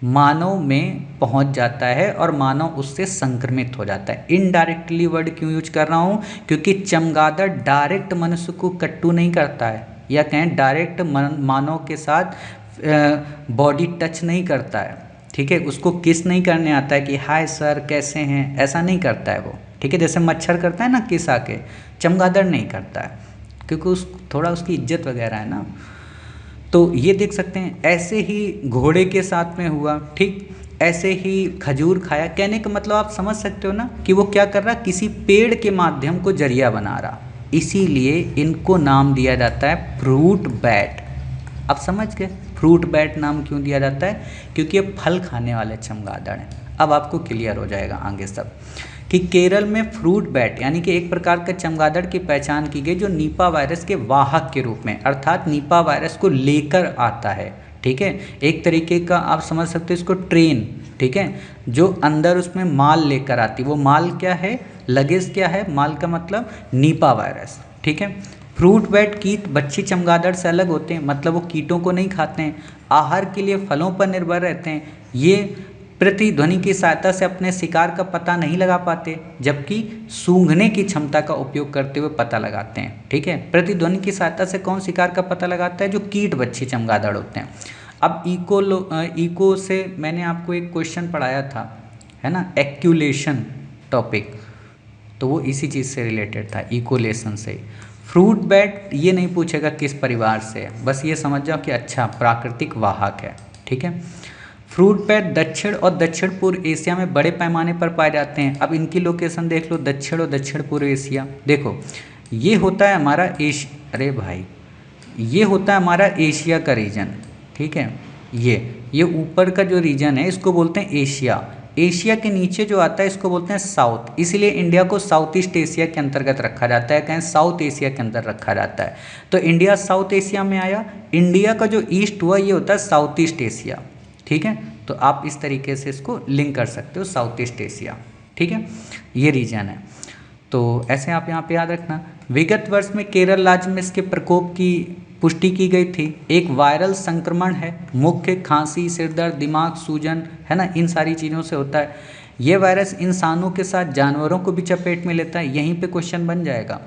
मानव में पहुंच जाता है और मानव उससे संक्रमित हो जाता है। इनडायरेक्टली वर्ड क्यों यूज कर रहा हूँ, क्योंकि चमगादड़ डायरेक्ट मनुष्य को कट्टू नहीं करता है, या कहें डायरेक्ट मानव के साथ बॉडी टच नहीं करता है। ठीक है, उसको किस नहीं करने आता है कि हाय सर कैसे हैं, ऐसा नहीं करता है वो। ठीक है, जैसे मच्छर करता है ना किस आके, चमगादड़ नहीं करता है, क्योंकि थोड़ा उसकी इज्जत वगैरह है ना। तो ये देख सकते हैं, ऐसे ही घोड़े के साथ में हुआ। ठीक, ऐसे ही खजूर खाया। कहने का मतलब आप समझ सकते हो ना कि वो क्या कर रहा, किसी पेड़ के माध्यम को जरिया बना रहा, इसीलिए इनको नाम दिया जाता है फ्रूट बैट। अब समझ गए फ्रूट बैट नाम क्यों दिया जाता है, क्योंकि ये फल खाने वाले चमगादड़ हैं। अब आपको क्लियर हो जाएगा आगे सब कि केरल में फ्रूट बैट यानी कि एक प्रकार का चमगादड़ की पहचान की गई जो नीपा वायरस के वाहक के रूप में, अर्थात नीपा वायरस को लेकर आता है। ठीक है, एक तरीके का आप समझ सकते हो इसको ट्रेन, ठीक है, जो अंदर उसमें माल लेकर आती। वो माल क्या है, लगेज क्या है, माल का मतलब नीपा वायरस। ठीक है, फ्रूट बैट कीट बच्ची चमगादड़ से अलग होते हैं, मतलब वो कीटों को नहीं खाते हैं, आहार के लिए फलों पर निर्भर रहते हैं। ये प्रतिध्वनि की सहायता से अपने शिकार का पता नहीं लगा पाते, जबकि सूंघने की क्षमता का उपयोग करते हुए पता लगाते हैं। ठीक है, प्रतिध्वनि की सहायता से कौन शिकार का पता लगाता है, जो कीट बच्ची चमगादड़ होते हैं। अब इको से मैंने आपको एक क्वेश्चन पढ़ाया था, है ना, एक्यूलेशन टॉपिक, तो वो इसी चीज़ से रिलेटेड था, इकोलेशन से। फ्रूट बैट ये नहीं पूछेगा किस परिवार से है, बस ये समझ जाओ कि अच्छा प्राकृतिक वाहक है। ठीक है, फ्रूट बैट दक्षिण और दक्षिण पूर्व एशिया में बड़े पैमाने पर पाए जाते हैं। अब इनकी लोकेशन देख लो, दक्षिण और दक्षिण पूर्व एशिया। देखो ये होता है हमारा अरे भाई, ये होता है हमारा एशिया का रीजन। ठीक है, ये ऊपर का जो रीजन है इसको बोलते हैं एशिया। एशिया के नीचे जो आता है इसको बोलते हैं साउथ, इसलिए इंडिया को साउथ ईस्ट एशिया के अंतर्गत रखा जाता है, कहें साउथ एशिया के अंदर रखा जाता है। तो इंडिया साउथ एशिया में आया, इंडिया का जो ईस्ट हुआ ये होता है साउथ ईस्ट एशिया। ठीक है, तो आप इस तरीके से इसको लिंक कर सकते हो, साउथ ईस्ट एशिया। ठीक है, ये रीजन है, तो ऐसे आप यहाँ पे याद रखना। विगत वर्ष में केरल राज्य में इसके प्रकोप की पुष्टि की गई थी। एक वायरल संक्रमण है, मुख्य खांसी, सिरदर्द, दिमाग सूजन, है ना, इन सारी चीज़ों से होता है। यह वायरस इंसानों के साथ जानवरों को भी चपेट में लेता है। यहीं पे क्वेश्चन बन जाएगा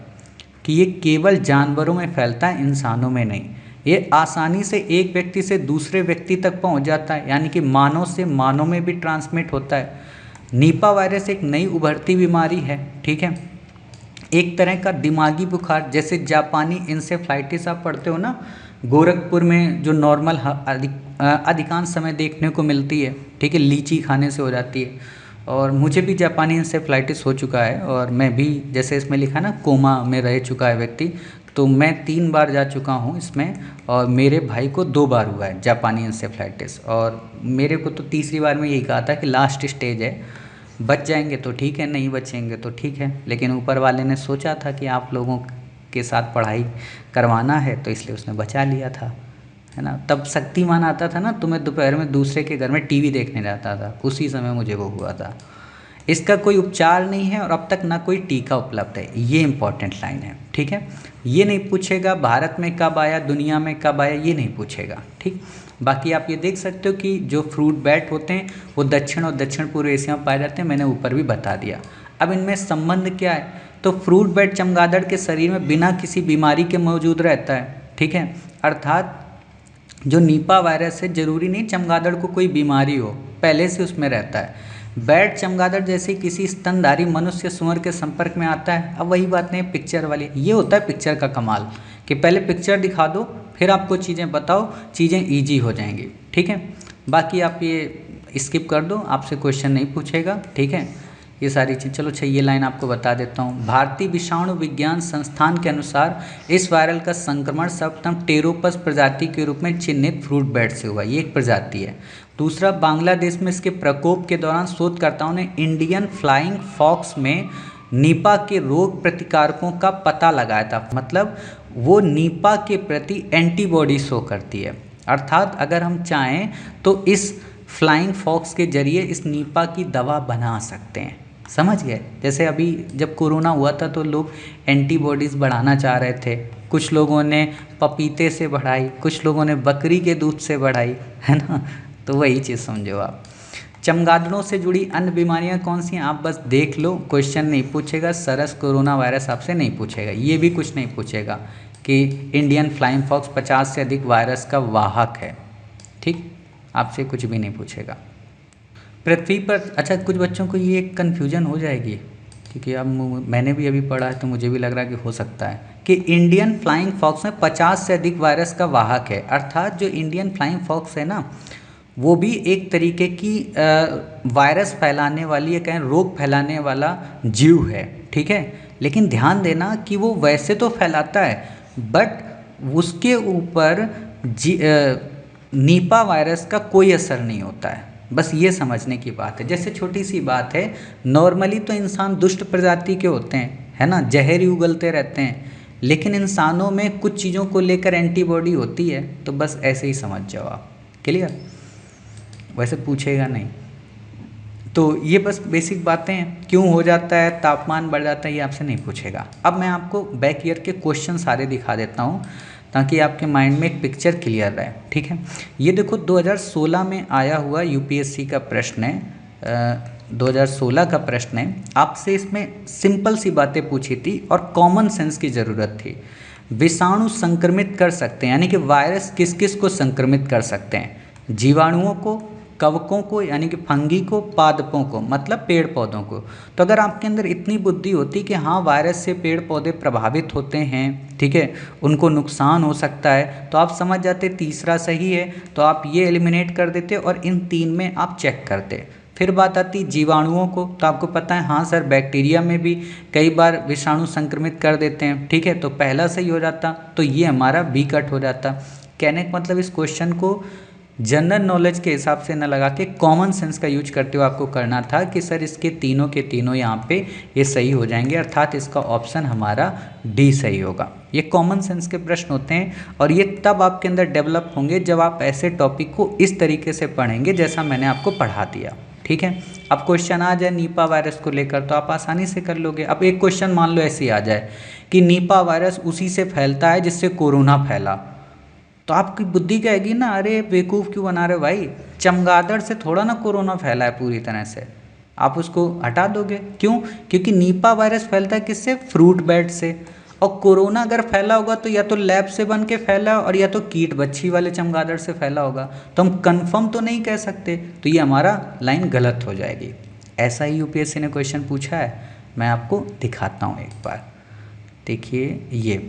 कि ये केवल जानवरों में फैलता है, इंसानों में नहीं। ये आसानी से एक व्यक्ति से दूसरे व्यक्ति तक पहुंच जाता है, यानी कि मानव से मानव में भी ट्रांसमिट होता है। नीपा वायरस एक नई उभरती बीमारी है। ठीक है, एक तरह का दिमागी बुखार, जैसे जापानी इंसेफ्लाइटिस आप पढ़ते हो ना, गोरखपुर में जो नॉर्मल अधिकांश समय देखने को मिलती है। ठीक है, लीची खाने से हो जाती है, और मुझे भी जापानी इंसेफ्लाइटिस हो चुका है, और मैं भी जैसे इसमें लिखा ना कोमा में रह चुका है व्यक्ति, तो मैं 3 बार जा चुका हूँ इसमें, और मेरे भाई को 2 बार हुआ है जापानी इंसेफ्लाइटिस, और मेरे को तो तीसरी बार में यही कहा था कि लास्ट स्टेज है, बच जाएंगे तो ठीक है, नहीं बचेंगे तो ठीक है। लेकिन ऊपर वाले ने सोचा था कि आप लोगों के साथ पढ़ाई करवाना है, तो इसलिए उसने बचा लिया था, है ना। तब शक्तिमान आता था ना, तो मैं दोपहर में दूसरे के घर में टीवी देखने जाता था, उसी समय मुझे वो हुआ था। इसका कोई उपचार नहीं है और अब तक ना कोई टीका उपलब्ध है, ये इंपॉर्टेंट लाइन है। ठीक है, ये नहीं पूछेगा भारत में कब आया, दुनिया में कब आया, ये नहीं पूछेगा। ठीक, बाकी आप ये देख सकते हो कि जो फ्रूट बैट होते हैं वो दक्षिण और दक्षिण पूर्व एशिया में पाए जाते हैं, मैंने ऊपर भी बता दिया। अब इनमें संबंध क्या है, तो फ्रूट बैट चमगादड़ के शरीर में बिना किसी बीमारी के मौजूद रहता है। ठीक है, अर्थात जो नीपा वायरस है, जरूरी नहीं चमगादड़ को कोई बीमारी हो, पहले से उसमें रहता है। बैट चमगादड़ जैसे किसी स्तनधारी मनुष्य सुअर के संपर्क में आता है। अब वही बात नहीं पिक्चर वाली, ये होता है पिक्चर का कमाल कि पहले पिक्चर दिखा दो, फिर आपको चीज़ें बताओ, चीज़ें ईजी हो जाएंगी। ठीक है, बाकी आप ये स्किप कर दो, आपसे क्वेश्चन नहीं पूछेगा। ठीक है, ये सारी चीज़, चलो अच्छा ये लाइन आपको बता देता हूँ। भारतीय विषाणु विज्ञान संस्थान के अनुसार इस वायरल का संक्रमण सर्वप्रथम टेरोपस प्रजाति के रूप में चिन्हित फ्रूट बैट से हुआ, ये एक प्रजाति है। दूसरा, बांग्लादेश में इसके प्रकोप के दौरान शोधकर्ताओं ने इंडियन फ्लाइंग फॉक्स में नीपा के रोग प्रतिकारकों का पता लगाया था, मतलब वो नीपा के प्रति एंटीबॉडी शो करती है। अर्थात अगर हम चाहें तो इस फ्लाइंग फॉक्स के जरिए इस नीपा की दवा बना सकते हैं, समझ गए। जैसे अभी जब कोरोना हुआ था तो लोग एंटीबॉडीज़ बढ़ाना चाह रहे थे, कुछ लोगों ने पपीते से बढ़ाई, कुछ लोगों ने बकरी के दूध से बढ़ाई, है ना, तो वही चीज़ समझो आप। चमगादड़ों से जुड़ी अन्य बीमारियां कौन सी हैं, आप बस देख लो, क्वेश्चन नहीं पूछेगा। सरस कोरोना वायरस आपसे नहीं पूछेगा, ये भी कुछ नहीं पूछेगा कि इंडियन फ्लाइंग फॉक्स 50 से अधिक वायरस का वाहक है। ठीक, आपसे कुछ भी नहीं पूछेगा। पृथ्वी पर, अच्छा कुछ बच्चों को ये कन्फ्यूजन हो जाएगी, क्योंकि अब मैंने भी अभी पढ़ा है तो मुझे भी लग रहा है कि हो सकता है कि इंडियन फ्लाइंग फॉक्स में 50 से अधिक वायरस का वाहक है। अर्थात जो इंडियन फ्लाइंग फॉक्स है ना, वो भी एक तरीके की वायरस फैलाने वाली या कहें रोग फैलाने वाला जीव है, ठीक है। लेकिन ध्यान देना कि वो वैसे तो फैलाता है, बट उसके ऊपर नीपा वायरस का कोई असर नहीं होता है। बस ये समझने की बात है। जैसे छोटी सी बात है, नॉर्मली तो इंसान दुष्ट प्रजाति के होते हैं, है ना, जहर ही उगलते रहते हैं, लेकिन इंसानों में कुछ चीज़ों को लेकर एंटीबॉडी होती है। तो बस ऐसे ही समझ जाओ आप। क्लियर? वैसे पूछेगा नहीं। तो ये बस बेसिक बातें हैं, क्यों हो जाता है, तापमान बढ़ जाता है, ये आपसे नहीं पूछेगा। अब मैं आपको बैक ईयर के क्वेश्चन सारे दिखा देता हूँ ताकि आपके माइंड में एक पिक्चर क्लियर रहे, ठीक है। ये देखो 2016 में आया हुआ यूपीएससी का प्रश्न है, 2016 का प्रश्न है। आपसे इसमें सिंपल सी बातें पूछी थी और कॉमन सेंस की ज़रूरत थी। विषाणु संक्रमित कर सकते हैं, यानी कि वायरस किस किस को संक्रमित कर सकते हैं? जीवाणुओं को, कवकों को यानी कि फंगी को, पादपों को मतलब पेड़ पौधों को। तो अगर आपके अंदर इतनी बुद्धि होती कि हाँ वायरस से पेड़ पौधे प्रभावित होते हैं, ठीक है, उनको नुकसान हो सकता है, तो आप समझ जाते तीसरा सही है, तो आप ये एलिमिनेट कर देते और इन तीन में आप चेक करते। फिर बात आती जीवाणुओं को, तो आपको पता है हाँ सर बैक्टीरिया में भी कई बार विषाणु संक्रमित कर देते हैं, ठीक है, तो पहला सही हो जाता, तो ये हमारा बी कट हो जाता। कहने का मतलब इस क्वेश्चन को जनरल नॉलेज के हिसाब से न लगा के कॉमन सेंस का यूज करते हुए आपको करना था कि सर इसके तीनों के तीनों यहाँ पे ये सही हो जाएंगे, अर्थात इसका ऑप्शन हमारा डी सही होगा। ये कॉमन सेंस के प्रश्न होते हैं और ये तब आपके अंदर डेवलप होंगे जब आप ऐसे टॉपिक को इस तरीके से पढ़ेंगे जैसा मैंने आपको पढ़ा दिया, ठीक है। अब क्वेश्चन आ जाए नीपा वायरस को लेकर तो आप आसानी से कर लोगे। अब एक क्वेश्चन मान लो ऐसे ही आ जाए कि नीपा वायरस उसी से फैलता है जिससे कोरोना फैला, तो आपकी बुद्धि कहेगी ना अरे बेवकूफ़ क्यों बना रहे हो भाई, चमगादड़ से थोड़ा ना कोरोना फैला है पूरी तरह से, आप उसको हटा दोगे। क्यों? क्योंकि नीपा वायरस फैलता है किससे? फ्रूट बैट से। और कोरोना अगर फैला होगा तो या तो लैब से बन के फैला और या तो कीट बच्ची वाले चमगादड़ से फैला होगा, तो हम कंफर्म तो नहीं कह सकते, तो ये हमारा लाइन गलत हो जाएगी। ऐसा ही यूपीएससी ने क्वेश्चन पूछा है, मैं आपको दिखाता हूँ एक बार। देखिए ये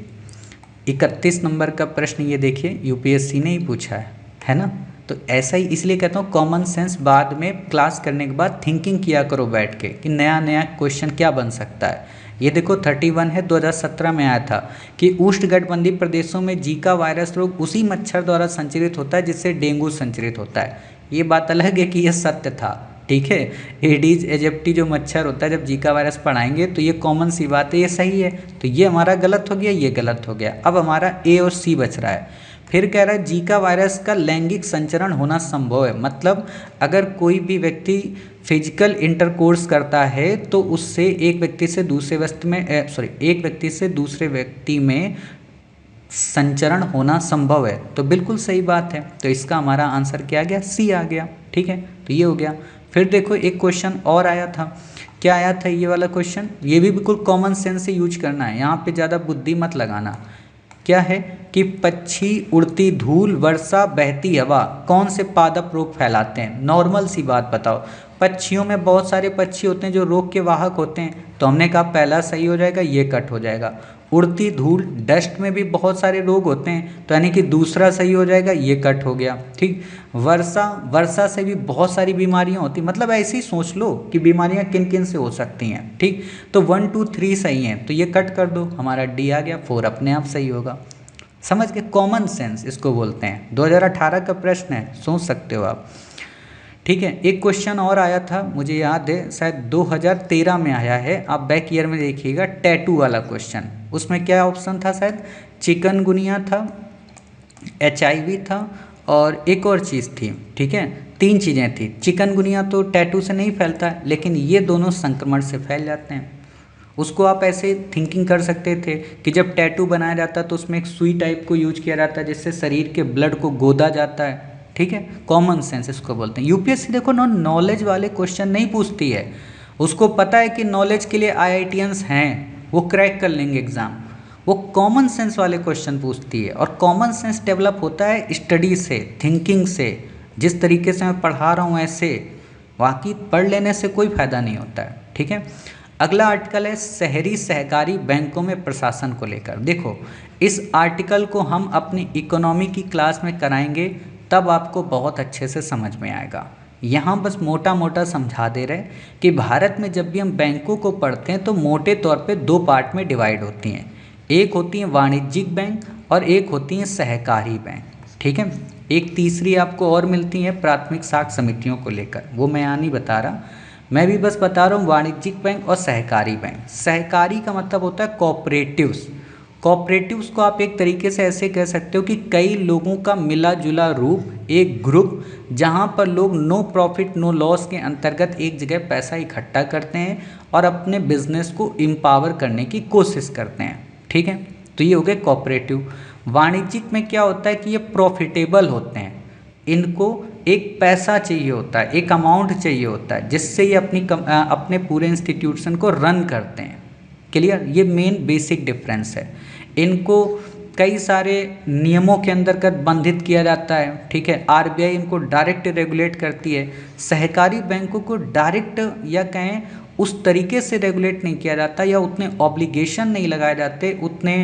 31 नंबर का प्रश्न, ये देखिए यूपीएससी ने ही पूछा है ना। तो ऐसा ही इसलिए कहता हूँ कॉमन सेंस बाद में क्लास करने के बाद थिंकिंग किया करो बैठ के कि नया नया क्वेश्चन क्या बन सकता है। ये देखो 31 है, 2017 में आया था कि उष्णकटिबंधीय प्रदेशों में जीका वायरस रोग उसी मच्छर द्वारा संचरित होता है जिससे डेंगू संचरित होता है। ये बात अलग है कि यह सत्य था, ठीक है। एडीज एजिप्टी जो मच्छर होता है, जब जीका वायरस पढ़ाएंगे तो ये कॉमन सी बात है, ये सही है, तो ये हमारा गलत हो गया, ये गलत हो गया। अब हमारा ए और सी बच रहा है। फिर कह रहा है जीका वायरस का लैंगिक संचरण होना संभव है, मतलब अगर कोई भी व्यक्ति फिजिकल इंटरकोर्स करता है तो उससे एक व्यक्ति से दूसरे व्यक्ति में संचरण होना संभव है, तो बिल्कुल सही बात है। तो इसका हमारा आंसर क्या आ गया? सी आ गया, ठीक है, तो ये हो गया। फिर देखो एक क्वेश्चन और आया था, क्या आया था ये वाला क्वेश्चन, ये भी बिल्कुल कॉमन सेंस से यूज करना है, यहाँ पे ज़्यादा बुद्धि मत लगाना। क्या है कि पक्षी, उड़ती धूल, वर्षा, बहती हवा कौन से पादप रोग फैलाते हैं? नॉर्मल सी बात बताओ, पक्षियों में बहुत सारे पक्षी होते हैं जो रोग के वाहक होते हैं, तो हमने कहा पहला सही हो जाएगा, ये कट हो जाएगा। उड़ती धूल, डस्ट में भी बहुत सारे रोग होते हैं, तो यानी कि दूसरा सही हो जाएगा, ये कट हो गया, ठीक। वर्षा से भी बहुत सारी बीमारियां होती, मतलब ऐसे ही सोच लो कि बीमारियां किन किन से हो सकती हैं, ठीक। तो 1 2 3 सही हैं, तो ये कट कर दो, हमारा डी आ गया, 4 अपने आप सही होगा। समझ के? कॉमन सेंस इसको बोलते हैं। 2018 का प्रश्न है, सोच सकते हो आप, ठीक है। एक क्वेश्चन और आया था, मुझे याद है शायद 2013 में आया है, आप बैक ईयर में देखिएगा, टैटू वाला क्वेश्चन। उसमें क्या ऑप्शन था? शायद चिकनगुनिया था, HIV था और एक और चीज़ थी, ठीक है, 3 चीज़ें थी। चिकनगुनिया तो टैटू से नहीं फैलता, लेकिन ये दोनों संक्रमण से फैल जाते हैं। उसको आप ऐसे थिंकिंग कर सकते थे कि जब टैटू बनाया जाता है तो उसमें एक सुई टाइप को यूज किया जाता है जिससे शरीर के ब्लड को गोदा जाता है, ठीक है। कॉमन सेंस इसको बोलते हैं। यूपीएससी देखो नॉलेज वाले क्वेश्चन नहीं पूछती है, उसको पता है कि नॉलेज के लिए IITians हैं, वो क्रैक कर लेंगे एग्जाम, वो कॉमन सेंस वाले क्वेश्चन पूछती है। और कॉमन सेंस डेवलप होता है स्टडी से, थिंकिंग से। जिस तरीके से मैं पढ़ा रहा हूँ ऐसे, बाकी पढ़ लेने से कोई फायदा नहीं होता है, ठीक है। अगला आर्टिकल है शहरी सहकारी बैंकों में प्रशासन को लेकर। देखो इस आर्टिकल को हम अपनी इकोनॉमी की क्लास में कराएंगे, तब आपको बहुत अच्छे से समझ में आएगा। यहाँ बस मोटा मोटा समझा दे रहे कि भारत में जब भी हम बैंकों को पढ़ते हैं तो मोटे तौर पे दो पार्ट में डिवाइड होती हैं। एक होती है वाणिज्यिक बैंक और एक होती है सहकारी बैंक, ठीक है। एक तीसरी आपको और मिलती है प्राथमिक साख समितियों को लेकर, वो मैं यहाँ नहीं बता रहा, मैं भी बस बता रहा हूँ वाणिज्यिक बैंक और सहकारी बैंक। सहकारी का मतलब होता है कोऑपरेटिव्स। कोऑपरेटिव्स को आप एक तरीके से ऐसे कह सकते हो कि कई लोगों का मिला जुला रूप, एक ग्रुप, जहाँ पर लोग नो प्रॉफिट नो लॉस के अंतर्गत एक जगह पैसा इकट्ठा करते हैं और अपने बिजनेस को एम्पावर करने की कोशिश करते हैं, ठीक है। तो ये हो गए कोऑपरेटिव। वाणिज्यिक में क्या होता है कि ये प्रॉफिटेबल होते हैं, इनको एक पैसा चाहिए होता है, एक अमाउंट चाहिए होता है जिससे ये अपने पूरे इंस्टीट्यूशन को रन करते हैं। क्लियर, ये मेन बेसिक डिफरेंस है। इनको कई सारे नियमों के अंतर्गत बंधित किया जाता है, ठीक है। आरबीआई इनको डायरेक्ट रेगुलेट करती है। सहकारी बैंकों को डायरेक्ट या कहें उस तरीके से रेगुलेट नहीं किया जाता या उतने ऑब्लिगेशन नहीं लगाए जाते, उतने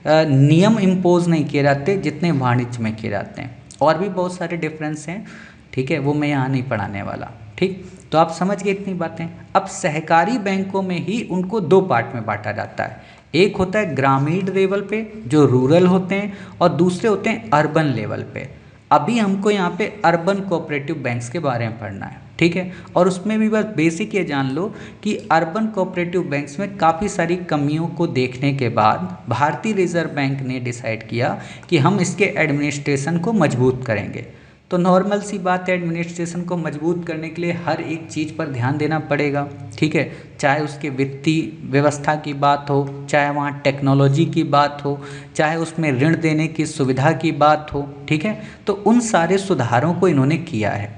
नियम इम्पोज नहीं किए जाते जितने वाणिज्य में किए जाते हैं। और भी बहुत सारे डिफरेंस हैं, ठीक है, वो मैं यहाँ नहीं पढ़ाने वाला, ठीक। तो आप समझ गए इतनी बातें। अब सहकारी बैंकों में ही उनको दो पार्ट में बांटा जाता है। एक होता है ग्रामीण लेवल पे जो रूरल होते हैं और दूसरे होते हैं अर्बन लेवल पे। अभी हमको यहाँ पे अर्बन कोऑपरेटिव बैंक्स के बारे में पढ़ना है, ठीक है। और उसमें भी बस बेसिक ये जान लो कि अर्बन कोऑपरेटिव बैंक्स में काफ़ी सारी कमियों को देखने के बाद भारतीय रिजर्व बैंक ने डिसाइड किया कि हम इसके एडमिनिस्ट्रेशन को मजबूत करेंगे। तो नॉर्मल सी बात है, एडमिनिस्ट्रेशन को मजबूत करने के लिए हर एक चीज़ पर ध्यान देना पड़ेगा, ठीक है। चाहे उसके वित्तीय व्यवस्था की बात हो, चाहे वहाँ टेक्नोलॉजी की बात हो, चाहे उसमें ऋण देने की सुविधा की बात हो, ठीक है। तो उन सारे सुधारों को इन्होंने किया है।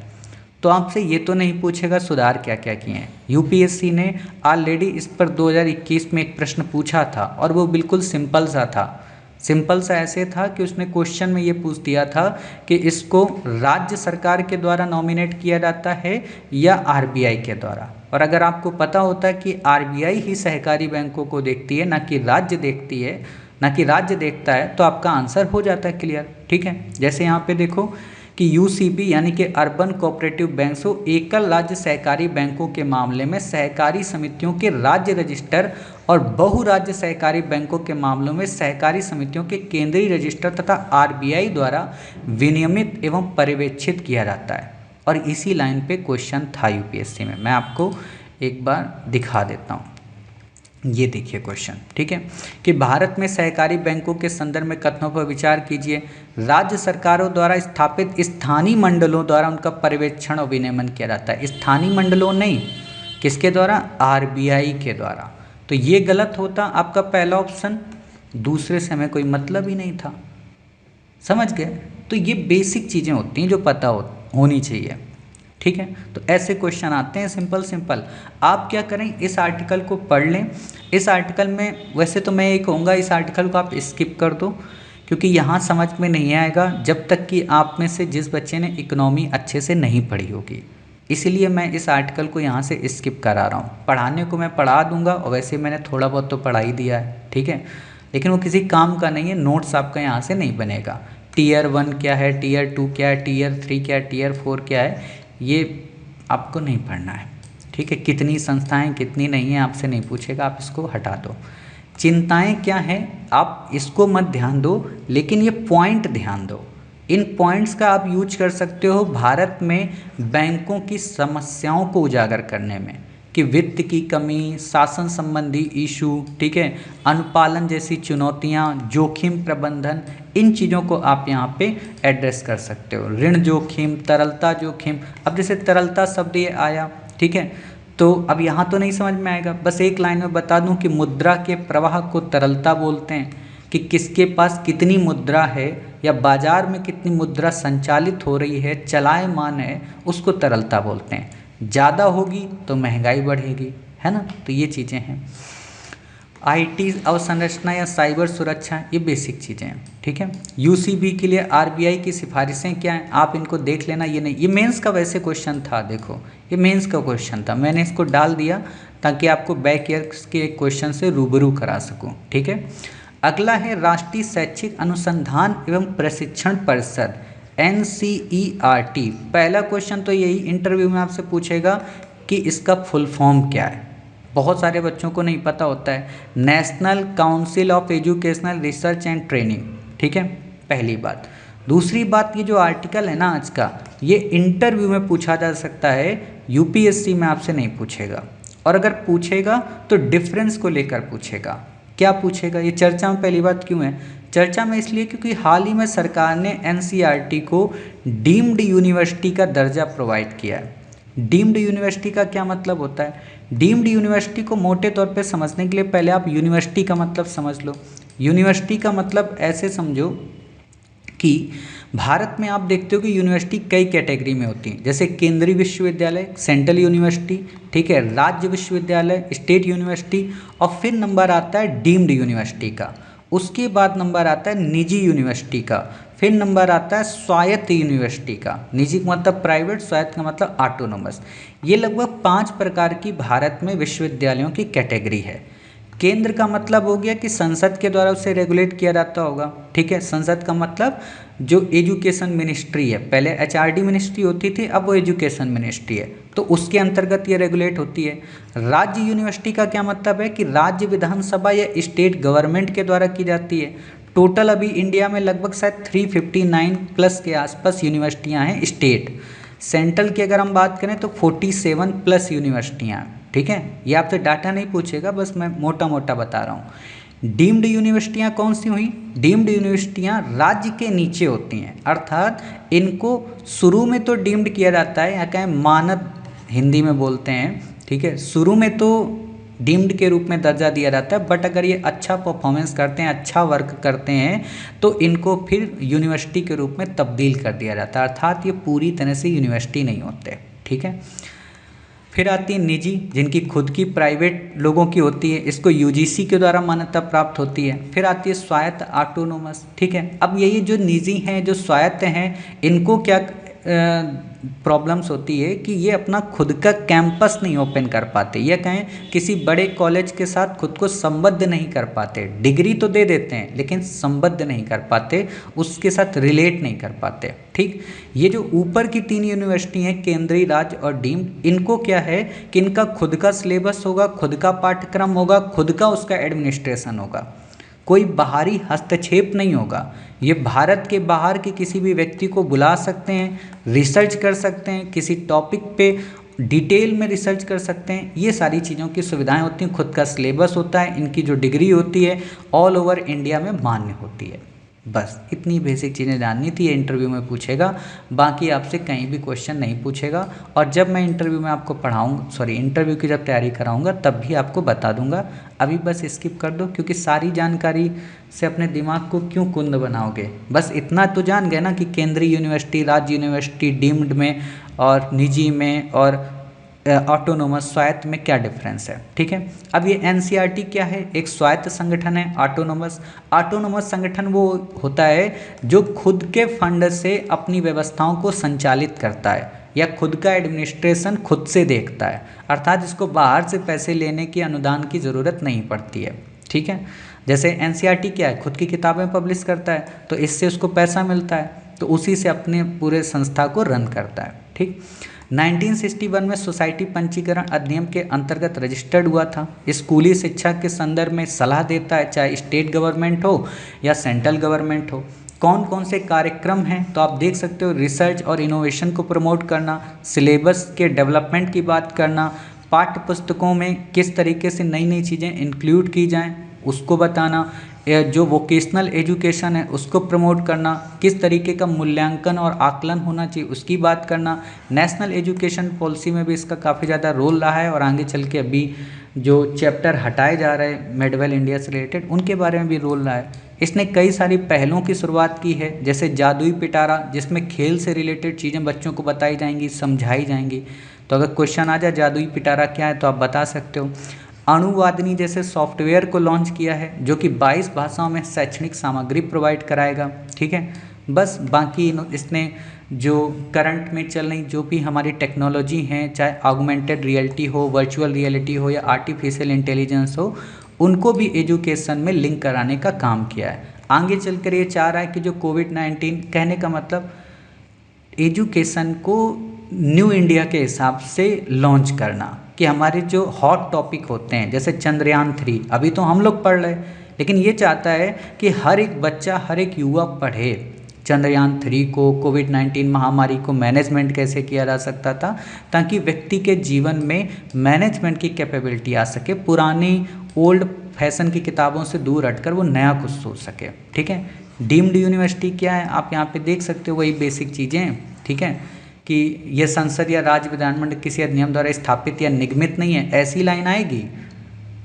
तो आपसे ये तो नहीं पूछेगा सुधार क्या क्या किए हैं। यूपीएससी ने ऑलरेडी इस पर 2021 में एक प्रश्न पूछा था और वो बिल्कुल सिंपल सा था। सिंपल सा ऐसे था कि उसने क्वेश्चन में ये पूछ दिया था कि इसको राज्य सरकार के द्वारा नॉमिनेट किया जाता है या आरबीआई के द्वारा। और अगर आपको पता होता है कि आरबीआई ही सहकारी बैंकों को देखती है, ना कि राज्य देखती है, ना कि राज्य देखता है, तो आपका आंसर हो जाता है क्लियर, ठीक है। जैसे यहाँ पे देखो कि यूसीबी यानी कि अर्बन कोऑपरेटिव बैंक्स हो एकल राज्य सहकारी बैंकों के मामले में सहकारी समितियों के राज्य रजिस्टर और बहुराज्य सहकारी बैंकों के मामलों में सहकारी समितियों के केंद्रीय रजिस्टर तथा आरबीआई द्वारा विनियमित एवं पर्यवेक्षित किया जाता है। और इसी लाइन पे क्वेश्चन था यूपीएससी में, मैं आपको एक बार दिखा देता हूँ। ये देखिए क्वेश्चन, ठीक है, कि भारत में सहकारी बैंकों के संदर्भ में कथनों पर विचार कीजिए। राज्य सरकारों द्वारा स्थापित स्थानीय मंडलों द्वारा उनका पर्यवेक्षण और विनियमन किया जाता है। स्थानीय मंडलों नहीं, किसके द्वारा? आरबीआई के द्वारा। तो ये गलत होता आपका पहला ऑप्शन, दूसरे से हमें कोई मतलब ही नहीं था। समझ गए? तो ये बेसिक चीज़ें होती हैं जो पता होनी चाहिए, ठीक है। तो ऐसे क्वेश्चन आते हैं सिंपल सिंपल। आप क्या करें, इस आर्टिकल को पढ़ लें। इस आर्टिकल में वैसे तो मैं ये कहूँगा इस आर्टिकल को आप स्किप कर दो, क्योंकि यहाँ समझ में नहीं आएगा जब तक कि आप में से जिस बच्चे ने इकोनॉमी अच्छे से नहीं पढ़ी होगी। इसीलिए मैं इस आर्टिकल को यहाँ से स्किप करा रहा हूँ। पढ़ाने को मैं पढ़ा दूंगा और वैसे मैंने थोड़ा बहुत तो पढ़ा ही दिया है, ठीक है, लेकिन वो किसी काम का नहीं है। नोट्स आपका यहाँ से नहीं बनेगा। टीयर 1 क्या है, टीयर 2 क्या है, टीयर 3 क्या है, टीयर 4 क्या है, ये आपको नहीं पढ़ना है, ठीक है। कितनी संस्थाएं कितनी नहीं है आपसे नहीं पूछेगा, आप इसको हटा दो। चिंताएं क्या हैं आप इसको मत ध्यान दो, लेकिन ये पॉइंट ध्यान दो। इन पॉइंट्स का आप यूज कर सकते हो भारत में बैंकों की समस्याओं को उजागर करने में, कि वित्त की कमी, शासन संबंधी इशू, ठीक है, अनुपालन जैसी चुनौतियां, जोखिम प्रबंधन, इन चीज़ों को आप यहाँ पे एड्रेस कर सकते हो। ऋण जोखिम, तरलता जोखिम। अब जैसे तरलता शब्द ये आया, ठीक है, तो अब यहाँ तो नहीं समझ में आएगा। बस एक लाइन में बता दूँ कि मुद्रा के प्रवाह को तरलता बोलते हैं, कि किसके पास कितनी मुद्रा है या बाजार में कितनी मुद्रा संचालित हो रही है, चलायमान है, उसको तरलता बोलते हैं। ज़्यादा होगी तो महंगाई बढ़ेगी, है ना। तो ये चीज़ें हैं। आईटी अवसंरचना या साइबर सुरक्षा, ये बेसिक चीज़ें हैं, ठीक है। यूसीबी के लिए आरबीआई की सिफारिशें क्या हैं, आप इनको देख लेना। ये नहीं, ये मेंस का वैसे क्वेश्चन था, देखो ये मेंस का क्वेश्चन था, मैंने इसको डाल दिया ताकि आपको बैक ईयर्स के क्वेश्चन से रूबरू करा सकूँ, ठीक है। अगला है राष्ट्रीय शैक्षिक अनुसंधान एवं प्रशिक्षण परिषद, NCERT, पहला क्वेश्चन तो यही इंटरव्यू में आपसे पूछेगा कि इसका फुल फॉर्म क्या है। बहुत सारे बच्चों को नहीं पता होता है। National council of educational research and training, ठीक है, पहली बात। दूसरी बात, ये जो आर्टिकल है ना आज का, ये इंटरव्यू में पूछा जा सकता है, यूपीएससी में आपसे नहीं पूछेगा, और अगर पूछेगा तो डिफरेंस को लेकर पूछेगा। क्या पूछेगा, ये चर्चा में पहली बात क्यों है? चर्चा में इसलिए क्योंकि हाल ही में सरकार ने एनसीईआरटी को डीम्ड यूनिवर्सिटी का दर्जा प्रोवाइड किया है। डीम्ड यूनिवर्सिटी का क्या मतलब होता है? डीम्ड यूनिवर्सिटी को मोटे तौर पे समझने के लिए पहले आप यूनिवर्सिटी का मतलब समझ लो। यूनिवर्सिटी का मतलब ऐसे समझो कि भारत में आप देखते हो कि यूनिवर्सिटी कई कैटेगरी में होती हैं, जैसे केंद्रीय विश्वविद्यालय, सेंट्रल यूनिवर्सिटी, ठीक है, राज्य विश्वविद्यालय, स्टेट यूनिवर्सिटी, और फिर नंबर आता है डीम्ड यूनिवर्सिटी का। उसके बाद नंबर आता है निजी यूनिवर्सिटी का, फिर नंबर आता है स्वायत्त यूनिवर्सिटी का। निजी का मतलब प्राइवेट, स्वायत्त का मतलब ऑटोनोमस। ये लगभग 5 प्रकार की भारत में विश्वविद्यालयों की कैटेगरी है। केंद्र का मतलब हो गया कि संसद के द्वारा उसे रेगुलेट किया जाता होगा, ठीक है। संसद का मतलब जो एजुकेशन मिनिस्ट्री है, पहले एचआरडी मिनिस्ट्री होती थी, अब वो एजुकेशन मिनिस्ट्री है, तो उसके अंतर्गत ये रेगुलेट होती है। राज्य यूनिवर्सिटी का क्या मतलब है कि राज्य विधानसभा या स्टेट गवर्नमेंट के द्वारा की जाती है। टोटल अभी इंडिया में लगभग शायद 359 प्लस के आसपास यूनिवर्सिटियाँ हैं स्टेट। सेंट्रल की अगर हम बात करें तो 47 प्लस यूनिवर्सिटियाँ हैं, ठीक है। ये आपसे डाटा नहीं पूछेगा, बस मैं मोटा मोटा बता रहा हूँ। डीम्ड यूनिवर्सिटियाँ कौन सी हुई? डीम्ड यूनिवर्सिटियाँ राज्य के नीचे होती हैं, अर्थात इनको शुरू में तो डीम्ड किया जाता है, या कहें मानद हिंदी में बोलते हैं, ठीक है। शुरू में तो डीम्ड के रूप में दर्जा दिया जाता है, बट अगर ये अच्छा परफॉर्मेंस करते हैं, अच्छा वर्क करते हैं, तो इनको फिर यूनिवर्सिटी के रूप में तब्दील कर दिया जाता है, अर्थात ये पूरी तरह से यूनिवर्सिटी नहीं होते, ठीक है। फिर आती है निजी, जिनकी खुद की प्राइवेट लोगों की होती है, इसको यूजीसी के द्वारा मान्यता प्राप्त होती है। फिर आती है स्वायत्त, ऑटोनोमस, ठीक है। अब यही जो निजी हैं, जो स्वायत्त हैं, इनको क्या प्रॉब्लम्स होती है कि ये अपना खुद का कैंपस नहीं ओपन कर पाते, या कहें किसी बड़े कॉलेज के साथ खुद को संबद्ध नहीं कर पाते। डिग्री तो दे देते हैं लेकिन संबद्ध नहीं कर पाते, उसके साथ रिलेट नहीं कर पाते, ठीक। ये जो ऊपर की 3 यूनिवर्सिटी हैं, केंद्रीय, राज्य और डीम्ड, इनको क्या है कि इनका खुद का सिलेबस होगा, खुद का पाठ्यक्रम होगा, खुद का उसका एडमिनिस्ट्रेशन होगा, कोई बाहरी हस्तक्षेप नहीं होगा। ये भारत के बाहर के किसी भी व्यक्ति को बुला सकते हैं, रिसर्च कर सकते हैं, किसी टॉपिक पे डिटेल में रिसर्च कर सकते हैं, ये सारी चीज़ों की सुविधाएं होती हैं। खुद का सिलेबस होता है, इनकी जो डिग्री होती है ऑल ओवर इंडिया में मान्य होती है। बस इतनी बेसिक चीज़ें जाननी थी, ये इंटरव्यू में पूछेगा, बाकी आपसे कहीं भी क्वेश्चन नहीं पूछेगा। और जब मैं इंटरव्यू में आपको इंटरव्यू की जब तैयारी कराऊंगा तब भी आपको बता दूंगा। अभी बस स्किप कर दो, क्योंकि सारी जानकारी से अपने दिमाग को क्यों कुंद बनाओगे। बस इतना तो जान गए ना कि केंद्रीय यूनिवर्सिटी, राज्य यूनिवर्सिटी, डीम्ड में और निजी में और ऑटोनोमस, स्वायत्त में क्या डिफरेंस है, ठीक है। अब ये एनसीईआरटी क्या है? एक स्वायत्त संगठन है। ऑटोनोमस संगठन वो होता है जो खुद के फंड से अपनी व्यवस्थाओं को संचालित करता है, या खुद का एडमिनिस्ट्रेशन खुद से देखता है, अर्थात जिसको बाहर से पैसे लेने की, अनुदान की ज़रूरत नहीं पड़ती है, ठीक है। जैसे एनसीईआरटी क्या है? खुद की किताबें पब्लिश करता है, तो इससे उसको पैसा मिलता है, तो उसी से अपने पूरे संस्था को रन करता है, ठीक। 1961 में सोसाइटी पंजीकरण अधिनियम के अंतर्गत रजिस्टर्ड हुआ था। स्कूली शिक्षा के संदर्भ में सलाह देता है, चाहे स्टेट गवर्नमेंट हो या सेंट्रल गवर्नमेंट हो। कौन कौन से कार्यक्रम हैं तो आप देख सकते हो, रिसर्च और इनोवेशन को प्रमोट करना, सिलेबस के डेवलपमेंट की बात करना, पाठ्य पुस्तकों में किस तरीके से नई नई चीज़ें इंक्लूड की जाएं उसको बताना, जो वोकेशनल एजुकेशन है उसको प्रमोट करना, किस तरीके का मूल्यांकन और आकलन होना चाहिए उसकी बात करना। नेशनल एजुकेशन पॉलिसी में भी इसका काफ़ी ज़्यादा रोल रहा है, और आगे चल के अभी जो चैप्टर हटाए जा रहे हैं मेडवेल इंडिया से रिलेटेड, उनके बारे में भी रोल रहा है। इसने कई सारी पहलों की शुरुआत की है, जैसे जादुई पिटारा, जिसमें खेल से रिलेटेड चीज़ें बच्चों को बताई जाएंगी, समझाई जाएंगी। तो अगर क्वेश्चन आ जाए जादुई पिटारा क्या है तो आप बता सकते हो। अणुवादिनी जैसे सॉफ्टवेयर को लॉन्च किया है, जो कि 22 भाषाओं में शैक्षणिक सामग्री प्रोवाइड कराएगा, ठीक है। बस बाकी इसने जो करंट में चल रही जो भी हमारी टेक्नोलॉजी हैं, चाहे ऑगमेंटेड रियलिटी हो, वर्चुअल रियलिटी हो या आर्टिफिशियल इंटेलिजेंस हो, उनको भी एजुकेशन में लिंक कराने का काम किया है। आगे चलकर ये चाह रहा है कि जो कोविड-19, कहने का मतलब एजुकेशन को न्यू इंडिया के हिसाब से लॉन्च करना, कि हमारे जो हॉट टॉपिक होते हैं जैसे चंद्रयान 3 अभी तो हम लोग पढ़ रहे, लेकिन ये चाहता है कि हर एक बच्चा, हर एक युवा पढ़े चंद्रयान 3 को, कोविड-19 महामारी को मैनेजमेंट कैसे किया जा सकता था, ताकि व्यक्ति के जीवन में मैनेजमेंट की कैपेबिलिटी आ सके, पुरानी ओल्ड फैशन की किताबों से दूर हटकर वो नया कुछ सोच सके। ठीक है, डीम्ड यूनिवर्सिटी क्या है आप यहाँ पे देख सकते हो, वही बेसिक चीज़ें हैं। ठीक है, कि यह संसद या राज्य विधानमंडल किसी अधिनियम द्वारा स्थापित या निगमित नहीं है, ऐसी लाइन आएगी।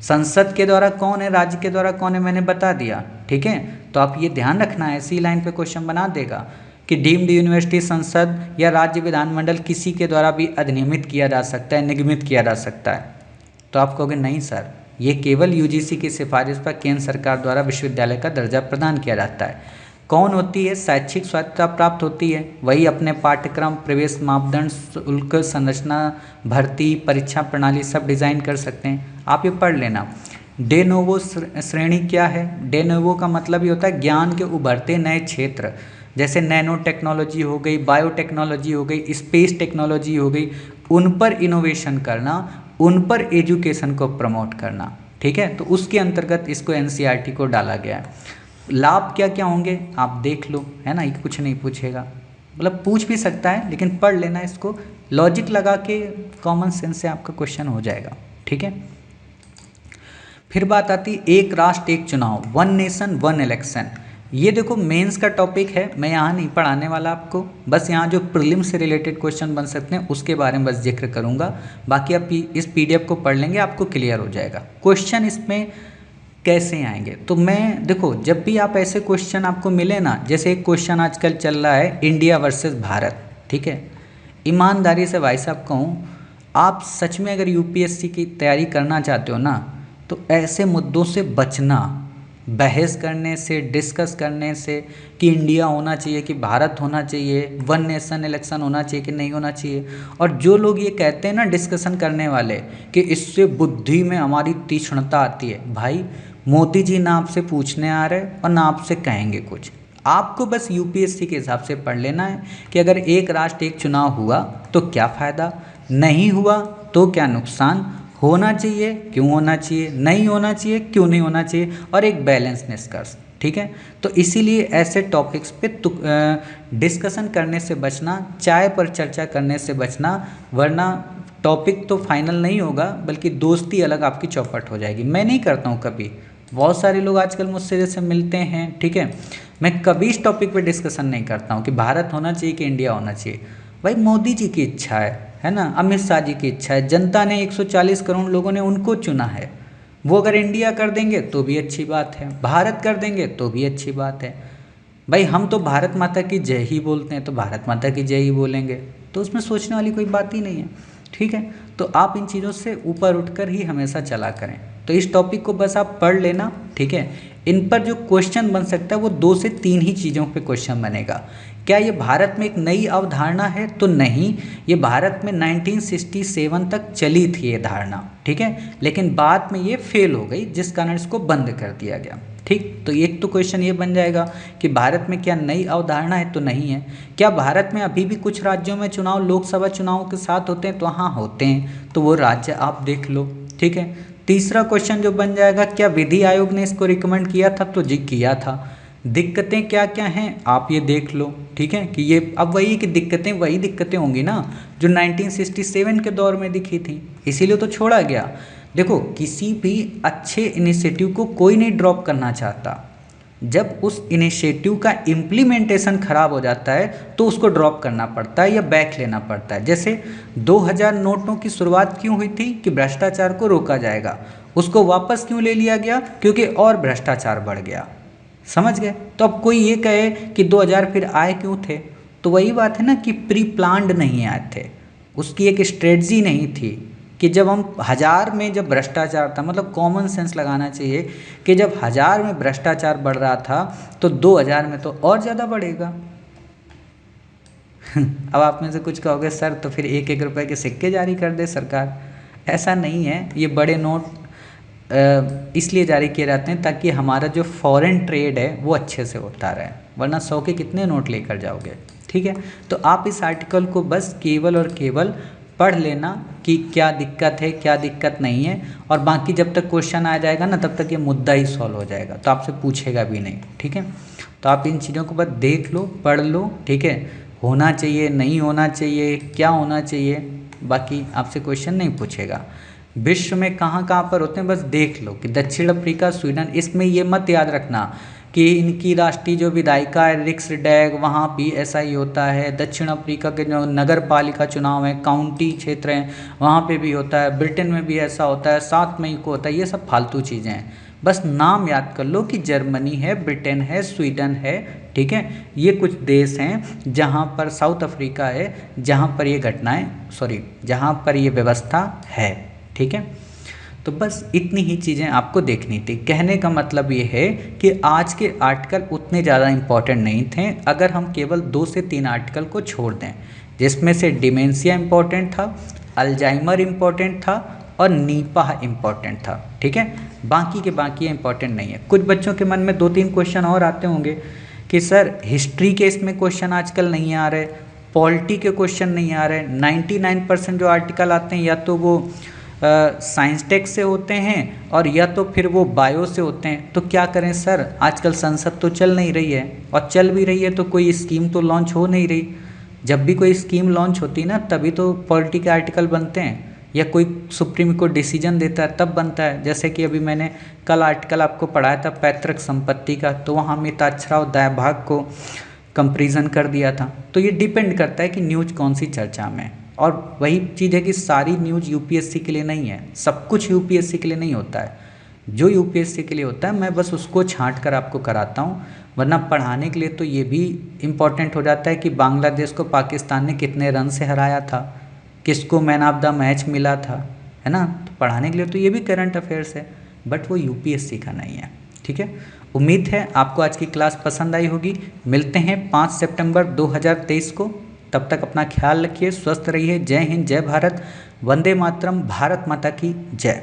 संसद के द्वारा कौन है, राज्य के द्वारा कौन है, मैंने बता दिया। ठीक है, तो आप ये ध्यान रखना है, ऐसी लाइन पे क्वेश्चन बना देगा कि डीम्ड यूनिवर्सिटी संसद या राज्य विधानमंडल किसी के द्वारा भी अधिनियमित किया जा सकता है, निगमित किया जा सकता है। तो आप कहोगे नहीं सर, ये केवल यूजीसी की सिफारिश पर केंद्र सरकार द्वारा विश्वविद्यालय का दर्जा प्रदान किया जाता है। कौन होती है, शैक्षिक स्वायत्तता प्राप्त होती है, वही अपने पाठ्यक्रम, प्रवेश मापदंड, शुल्क, संरचना, भर्ती, परीक्षा प्रणाली सब डिज़ाइन कर सकते हैं। आप ये पढ़ लेना। डे नोवो श्रेणी क्या है? डे नोवो का मतलब ये होता है ज्ञान के उभरते नए क्षेत्र, जैसे नैनो टेक्नोलॉजी हो गई, बायोटेक्नोलॉजी हो गई, स्पेस टेक्नोलॉजी हो गई, उन पर इनोवेशन करना, उन पर एजुकेशन को प्रमोट करना। ठीक है, तो उसके अंतर्गत इसको एनसीईआरटी को डाला गया है। लाभ क्या क्या होंगे आप देख लो, है ना, ये कुछ नहीं पूछेगा, मतलब पूछ भी सकता है लेकिन पढ़ लेना इसको, लॉजिक लगा के कॉमन सेंस से आपका क्वेश्चन हो जाएगा। ठीक है, फिर बात आती एक राष्ट्र एक चुनाव, वन नेशन वन इलेक्शन। ये देखो मेंस का टॉपिक है, मैं यहाँ नहीं पढ़ाने वाला आपको, बस यहाँ जो प्रीलिम्स से रिलेटेड क्वेश्चन बन सकते हैं उसके बारे में बस जिक्र करूँगा, बाकी आप इस पीडीएफ को पढ़ लेंगे आपको क्लियर हो जाएगा क्वेश्चन इसमें कैसे आएंगे। तो मैं देखो, जब भी आप ऐसे क्वेश्चन आपको मिले ना, जैसे एक क्वेश्चन आजकल चल रहा है इंडिया वर्सेस भारत। ठीक है, ईमानदारी से भाई साहब कहूँ, आप सच में अगर यूपीएससी की तैयारी करना चाहते हो ना, तो ऐसे मुद्दों से बचना, बहस करने से, डिस्कस करने से कि इंडिया होना चाहिए कि भारत होना चाहिए, वन नेशन इलेक्शन होना चाहिए कि नहीं होना चाहिए। और जो लोग ये कहते हैं ना डिस्कशन करने वाले कि इससे बुद्धि में हमारी तीक्ष्णता आती है, भाई मोदी जी ना आपसे पूछने आ रहे और ना आपसे कहेंगे कुछ, आपको बस यूपीएससी के हिसाब से पढ़ लेना है कि अगर एक राष्ट्र एक चुनाव हुआ तो क्या फ़ायदा, नहीं हुआ तो क्या नुकसान, होना चाहिए क्यों होना चाहिए, नहीं होना चाहिए क्यों नहीं होना चाहिए, और एक बैलेंस निष्कर्ष। ठीक है, तो इसीलिए ऐसे टॉपिक्स पे डिस्कशन करने से बचना, चाय पर चर्चा करने से बचना, वरना टॉपिक तो फाइनल नहीं होगा बल्कि दोस्ती अलग आपकी चौपट हो जाएगी। मैं नहीं करता हूँ कभी, बहुत सारे लोग आजकल मुझसे जैसे मिलते हैं। ठीक है, मैं कभी इस टॉपिक पे डिस्कशन नहीं करता हूँ कि भारत होना चाहिए कि इंडिया होना चाहिए। भाई मोदी जी की इच्छा है ना, अमित शाह जी की इच्छा है, जनता ने 140 करोड़ लोगों ने उनको चुना है, वो अगर इंडिया कर देंगे तो भी अच्छी बात है, भारत कर देंगे तो भी अच्छी बात है। भाई हम तो भारत माता की जय ही बोलते हैं, तो भारत माता की जय ही बोलेंगे, तो उसमें सोचने वाली कोई बात ही नहीं है। ठीक है, तो आप इन चीज़ों से ऊपर उठकर ही हमेशा चला करें। तो इस टॉपिक को बस आप पढ़ लेना। ठीक है, इन पर जो क्वेश्चन बन सकता है वो 2 से 3 ही चीज़ों पे क्वेश्चन बनेगा। क्या ये भारत में एक नई अवधारणा है? तो नहीं, ये भारत में 1967 तक चली थी ये धारणा। ठीक है, लेकिन बाद में ये फेल हो गई, जिस कारण इसको बंद कर दिया गया। ठीक, तो एक तो क्वेश्चन ये बन जाएगा कि भारत में क्या नई अवधारणा है? तो नहीं है। क्या भारत में अभी भी कुछ राज्यों में चुनाव लोकसभा चुनाव के साथ होते हैं? तो हाँ होते हैं, तो वो राज्य आप देख लो। ठीक है, तीसरा क्वेश्चन जो बन जाएगा, क्या विधि आयोग ने इसको रिकमेंड किया था? तो जी किया था। दिक्कतें क्या क्या हैं आप ये देख लो। ठीक है, कि ये अब वही कि दिक्कतें वही दिक्कतें होंगी ना जो 1967 के दौर में दिखी थी, इसीलिए तो छोड़ा गया। देखो, किसी भी अच्छे इनिशिएटिव को कोई नहीं ड्रॉप करना चाहता, जब उस इनिशिएटिव का इम्प्लीमेंटेशन खराब हो जाता है तो उसको ड्रॉप करना पड़ता है या बैक लेना पड़ता है। जैसे 2000 नोटों की शुरुआत क्यों हुई थी? कि भ्रष्टाचार को रोका जाएगा। उसको वापस क्यों ले लिया गया? क्योंकि और भ्रष्टाचार बढ़ गया। समझ गए? तो अब कोई ये कहे कि 2000 फिर आए क्यों थे, तो वही बात है ना कि प्री प्लान्ड नहीं आए थे, उसकी एक स्ट्रेटजी नहीं थी कि जब हम 1000 में जब भ्रष्टाचार था, मतलब कॉमन सेंस लगाना चाहिए कि जब 1000 में भ्रष्टाचार बढ़ रहा था तो 2000 में तो और ज़्यादा बढ़ेगा। अब आप में से कुछ कहोगे सर तो फिर 1-1 रुपए के सिक्के जारी कर दे सरकार। ऐसा नहीं है, ये बड़े नोट इसलिए जारी किए जाते हैं ताकि हमारा जो फॉरेन ट्रेड है वो अच्छे से होता रहे, वरना 100 के कितने नोट लेकर जाओगे। ठीक है। तो आप इस आर्टिकल को बस केवल और केवल पढ़ लेना कि क्या दिक्कत है क्या दिक्कत नहीं है, और बाकी जब तक क्वेश्चन आ जाएगा ना तब तक ये मुद्दा ही सॉल्व हो जाएगा, तो आपसे पूछेगा भी नहीं, ठीक है। तो आप इन चीज़ों को बस देख लो, पढ़ लो, ठीक है। होना चाहिए, नहीं होना चाहिए, क्या होना चाहिए, बाकी आपसे क्वेश्चन नहीं पूछेगा। विश्व में कहाँ कहाँ पर होते हैं बस देख लो कि दक्षिण अफ्रीका, स्वीडन, इसमें ये मत याद रखना कि इनकी राष्ट्रीय जो विधायिका है रिक्सडैग, वहाँ भी ऐसा ही होता है। दक्षिण अफ्रीका के जो नगर पालिका चुनाव है, काउंटी क्षेत्र हैं, वहाँ पे भी होता है। ब्रिटेन में भी ऐसा होता है, 7 मई को होता है। ये सब फालतू चीज़ें हैं, बस नाम याद कर लो कि जर्मनी है, ब्रिटेन है, स्वीडन है, ठीक है। ये कुछ देश हैं जहाँ पर, साउथ अफ्रीका है जहाँ पर ये घटनाएँ, जहाँ पर ये व्यवस्था है, ठीक है। तो बस इतनी ही चीज़ें आपको देखनी थी। कहने का मतलब ये है कि आज के आर्टिकल उतने ज़्यादा इम्पॉर्टेंट नहीं थे अगर हम केवल 2 से 3 आर्टिकल को छोड़ दें, जिसमें से डिमेंशिया इम्पॉर्टेंट था, अल्जाइमर इम्पॉर्टेंट था और नीपाह इम्पॉर्टेंट था, ठीक है। बाकी के बाकी इम्पॉर्टेंट नहीं है। कुछ बच्चों के मन में 2-3 क्वेश्चन और आते होंगे कि सर हिस्ट्री के इसमें क्वेश्चन आजकल नहीं आ रहे, पॉलिटी के क्वेश्चन नहीं आ रहे, 99% जो आर्टिकल आते हैं या तो वो साइंस टेक से होते हैं और या तो फिर वो बायो से होते हैं। तो क्या करें सर, आजकल संसद तो चल नहीं रही है, और चल भी रही है तो कोई स्कीम तो लॉन्च हो नहीं रही। जब भी कोई स्कीम लॉन्च होती है ना तभी तो पॉलिटी के आर्टिकल बनते हैं, या कोई सुप्रीम कोर्ट डिसीजन देता है तब बनता है। जैसे कि अभी मैंने कल आर्टिकल आपको पढ़ाया था पैतृक संपत्ति का, तो वहाँ मिताक्षरा और दायभाग को कंपेरिजन कर दिया था। तो ये डिपेंड करता है कि न्यूज़ कौन सी चर्चा में है। और वही चीज़ है कि सारी न्यूज़ यूपीएससी के लिए नहीं है, सब कुछ यूपीएससी के लिए नहीं होता है। जो यूपीएससी के लिए होता है मैं बस उसको छांट कर आपको कराता हूँ, वरना पढ़ाने के लिए तो ये भी इम्पॉर्टेंट हो जाता है कि बांग्लादेश को पाकिस्तान ने कितने रन से हराया था, किसको मैन ऑफ द मैच मिला था, है ना। तो पढ़ाने के लिए तो ये भी करंट अफेयर्स है, बट वो यूपीएससी का नहीं है, ठीक है। उम्मीद है आपको आज की क्लास पसंद आई होगी। मिलते हैं 5 सितंबर 2023 को। तब तक अपना ख्याल रखिए, स्वस्थ रहिए। जय हिंद, जय भारत, वंदे मातरम, भारत माता की जय।